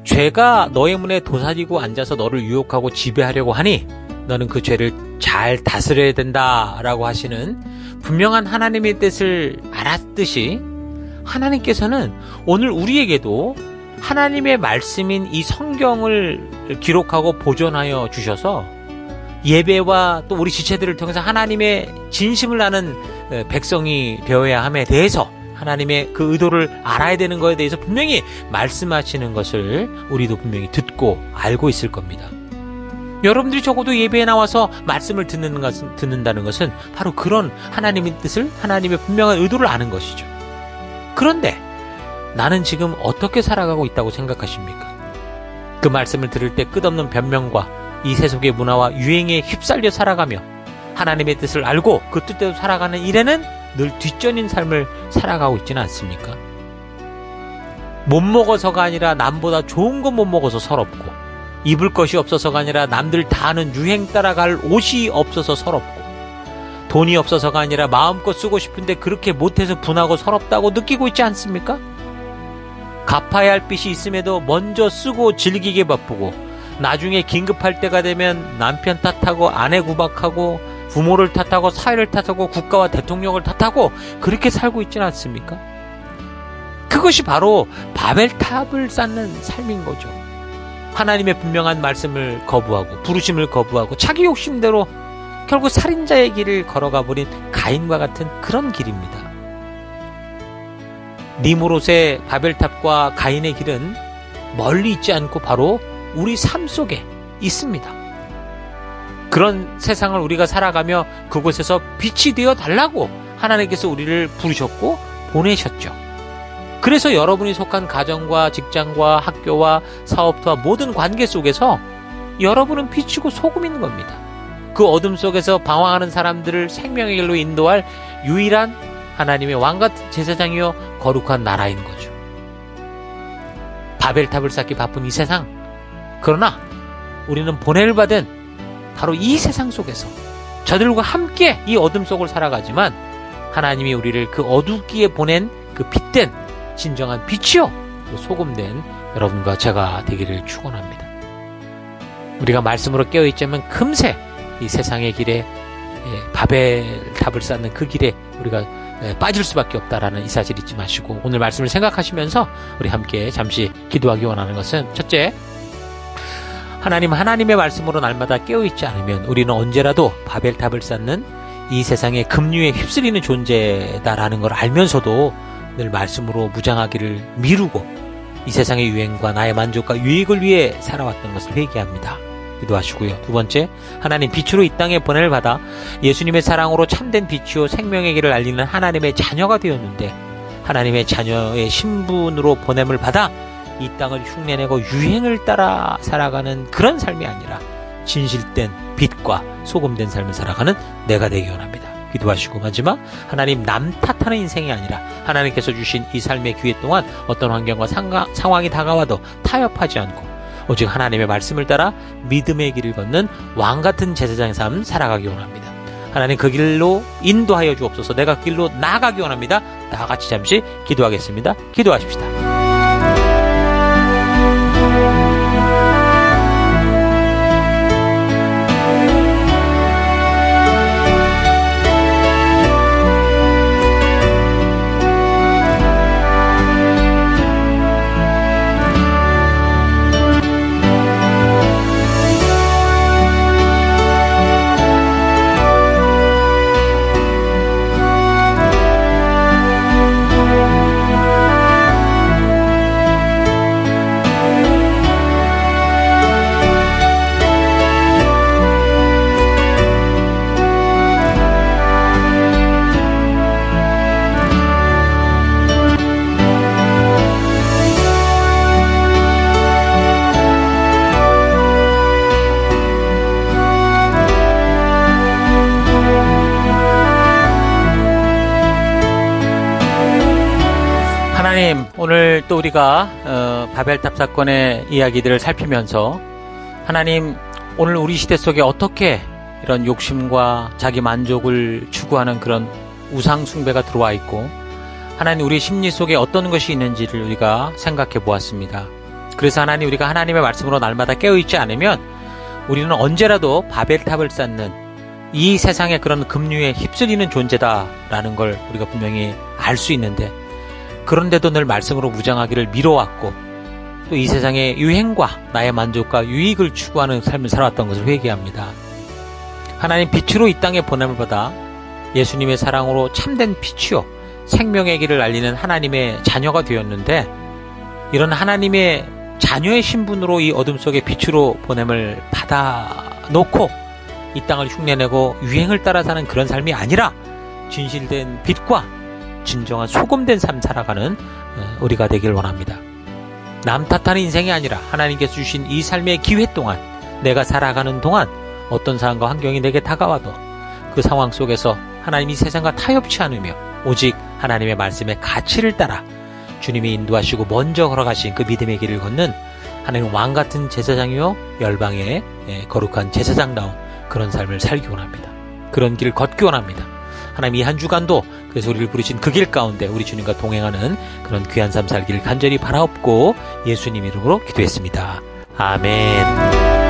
죄가 너의 문에 도사리고 앉아서 너를 유혹하고 지배하려고 하니 너는 그 죄를 잘 다스려야 된다라고 하시는 분명한 하나님의 뜻을 알았듯이 하나님께서는 오늘 우리에게도 하나님의 말씀인 이 성경을 기록하고 보존하여 주셔서 예배와 또 우리 지체들을 통해서 하나님의 진심을 아는 백성이 되어야 함에 대해서 하나님의 그 의도를 알아야 되는 것에 대해서 분명히 말씀하시는 것을 우리도 분명히 듣고 알고 있을 겁니다. 여러분들이 적어도 예배에 나와서 말씀을 듣는다는 것은 바로 그런 하나님의 뜻을, 하나님의 분명한 의도를 아는 것이죠. 그런데 나는 지금 어떻게 살아가고 있다고 생각하십니까? 그 말씀을 들을 때 끝없는 변명과 이 세속의 문화와 유행에 휩쓸려 살아가며 하나님의 뜻을 알고 그 뜻대로 살아가는 일에는 늘 뒷전인 삶을 살아가고 있지는 않습니까? 못 먹어서가 아니라 남보다 좋은 거 못 먹어서 서럽고, 입을 것이 없어서가 아니라 남들 다 하는 유행 따라갈 옷이 없어서 서럽고, 돈이 없어서가 아니라 마음껏 쓰고 싶은데 그렇게 못해서 분하고 서럽다고 느끼고 있지 않습니까? 갚아야 할 빚이 있음에도 먼저 쓰고 즐기게 바쁘고, 나중에 긴급할 때가 되면 남편 탓하고 아내 구박하고 부모를 탓하고 사회를 탓하고 국가와 대통령을 탓하고 그렇게 살고 있지는 않습니까? 그것이 바로 바벨탑을 쌓는 삶인 거죠. 하나님의 분명한 말씀을 거부하고 부르심을 거부하고 자기 욕심대로 결국 살인자의 길을 걸어가 버린 가인과 같은 그런 길입니다. 니무롯의 바벨탑과 가인의 길은 멀리 있지 않고 바로 우리 삶 속에 있습니다. 그런 세상을 우리가 살아가며 그곳에서 빛이 되어 달라고 하나님께서 우리를 부르셨고 보내셨죠. 그래서 여러분이 속한 가정과 직장과 학교와 사업과 모든 관계 속에서 여러분은 빛이고 소금인 겁니다. 그 어둠 속에서 방황하는 사람들을 생명의 길로 인도할 유일한 하나님의 왕같은 제사장이요 거룩한 나라인 거죠. 바벨탑을 쌓기 바쁜 이 세상, 그러나 우리는 보냄을 받은 바로 이 세상 속에서 저들과 함께 이 어둠 속을 살아가지만 하나님이 우리를 그 어둡기에 보낸 그 빛된 진정한 빛이요 소금된 여러분과 제가 되기를 축원합니다. 우리가 말씀으로 깨어있자면 금세 이 세상의 길에 바벨탑을 쌓는 그 길에 우리가 빠질 수밖에 없다라는 이 사실 잊지 마시고 오늘 말씀을 생각하시면서 우리 함께 잠시 기도하기 원하는 것은 첫째, 하나님의 말씀으로 날마다 깨어있지 않으면 우리는 언제라도 바벨탑을 쌓는 이 세상의 급류에 휩쓸리는 존재다라는 걸 알면서도 늘 말씀으로 무장하기를 미루고 이 세상의 유행과 나의 만족과 유익을 위해 살아왔던 것을 회개합니다. 기도하시고요. 두 번째, 하나님 빛으로 이 땅에 보냄을 받아 예수님의 사랑으로 참된 빛이요 생명의 길을 알리는 하나님의 자녀가 되었는데 하나님의 자녀의 신분으로 보냄을 받아 이 땅을 흉내내고 유행을 따라 살아가는 그런 삶이 아니라 진실된 빛과 소금된 삶을 살아가는 내가 되기 원합니다. 기도하시고 마지막, 하나님 남 탓하는 인생이 아니라 하나님께서 주신 이 삶의 기회 동안 어떤 환경과 상황이 다가와도 타협하지 않고 오직 하나님의 말씀을 따라 믿음의 길을 걷는 왕같은 제사장의 삶 살아가기 원합니다. 하나님 그 길로 인도하여 주옵소서. 내가 그 길로 나아가기 원합니다. 다 같이 잠시 기도하겠습니다. 기도하십시다. 하나님, 오늘 또 우리가 바벨탑 사건의 이야기들을 살피면서 하나님, 오늘 우리 시대 속에 어떻게 이런 욕심과 자기 만족을 추구하는 그런 우상 숭배가 들어와 있고 하나님 우리 심리 속에 어떤 것이 있는지를 우리가 생각해 보았습니다. 그래서 하나님, 우리가 하나님의 말씀으로 날마다 깨어있지 않으면 우리는 언제라도 바벨탑을 쌓는 이 세상의 그런 급류에 휩쓸리는 존재다라는 걸 우리가 분명히 알 수 있는데, 그런데도 늘 말씀으로 무장하기를 미뤄왔고 또 이 세상의 유행과 나의 만족과 유익을 추구하는 삶을 살아왔던 것을 회개합니다. 하나님, 빛으로 이 땅에 보냄을 받아 예수님의 사랑으로 참된 빛이요 생명의 길을 알리는 하나님의 자녀가 되었는데, 이런 하나님의 자녀의 신분으로 이 어둠 속에 빛으로 보냄을 받아놓고 이 땅을 흉내내고 유행을 따라 사는 그런 삶이 아니라 진실된 빛과 진정한 소금된 삶 살아가는 우리가 되길 원합니다. 남 탓하는 인생이 아니라 하나님께서 주신 이 삶의 기회 동안, 내가 살아가는 동안 어떤 상황과 환경이 내게 다가와도 그 상황 속에서 하나님이 세상과 타협치 않으며 오직 하나님의 말씀의 가치를 따라 주님이 인도하시고 먼저 걸어가신 그 믿음의 길을 걷는 하나님 왕같은 제사장이요 열방의 거룩한 제사장다운 그런 삶을 살기 원합니다. 그런 길을 걷기 원합니다. 하나님, 이 한 주간도 그래서 우리를 부르신 그 길 가운데 우리 주님과 동행하는 그런 귀한 삶 살기를 간절히 바라옵고 예수님 이름으로 기도했습니다. 아멘.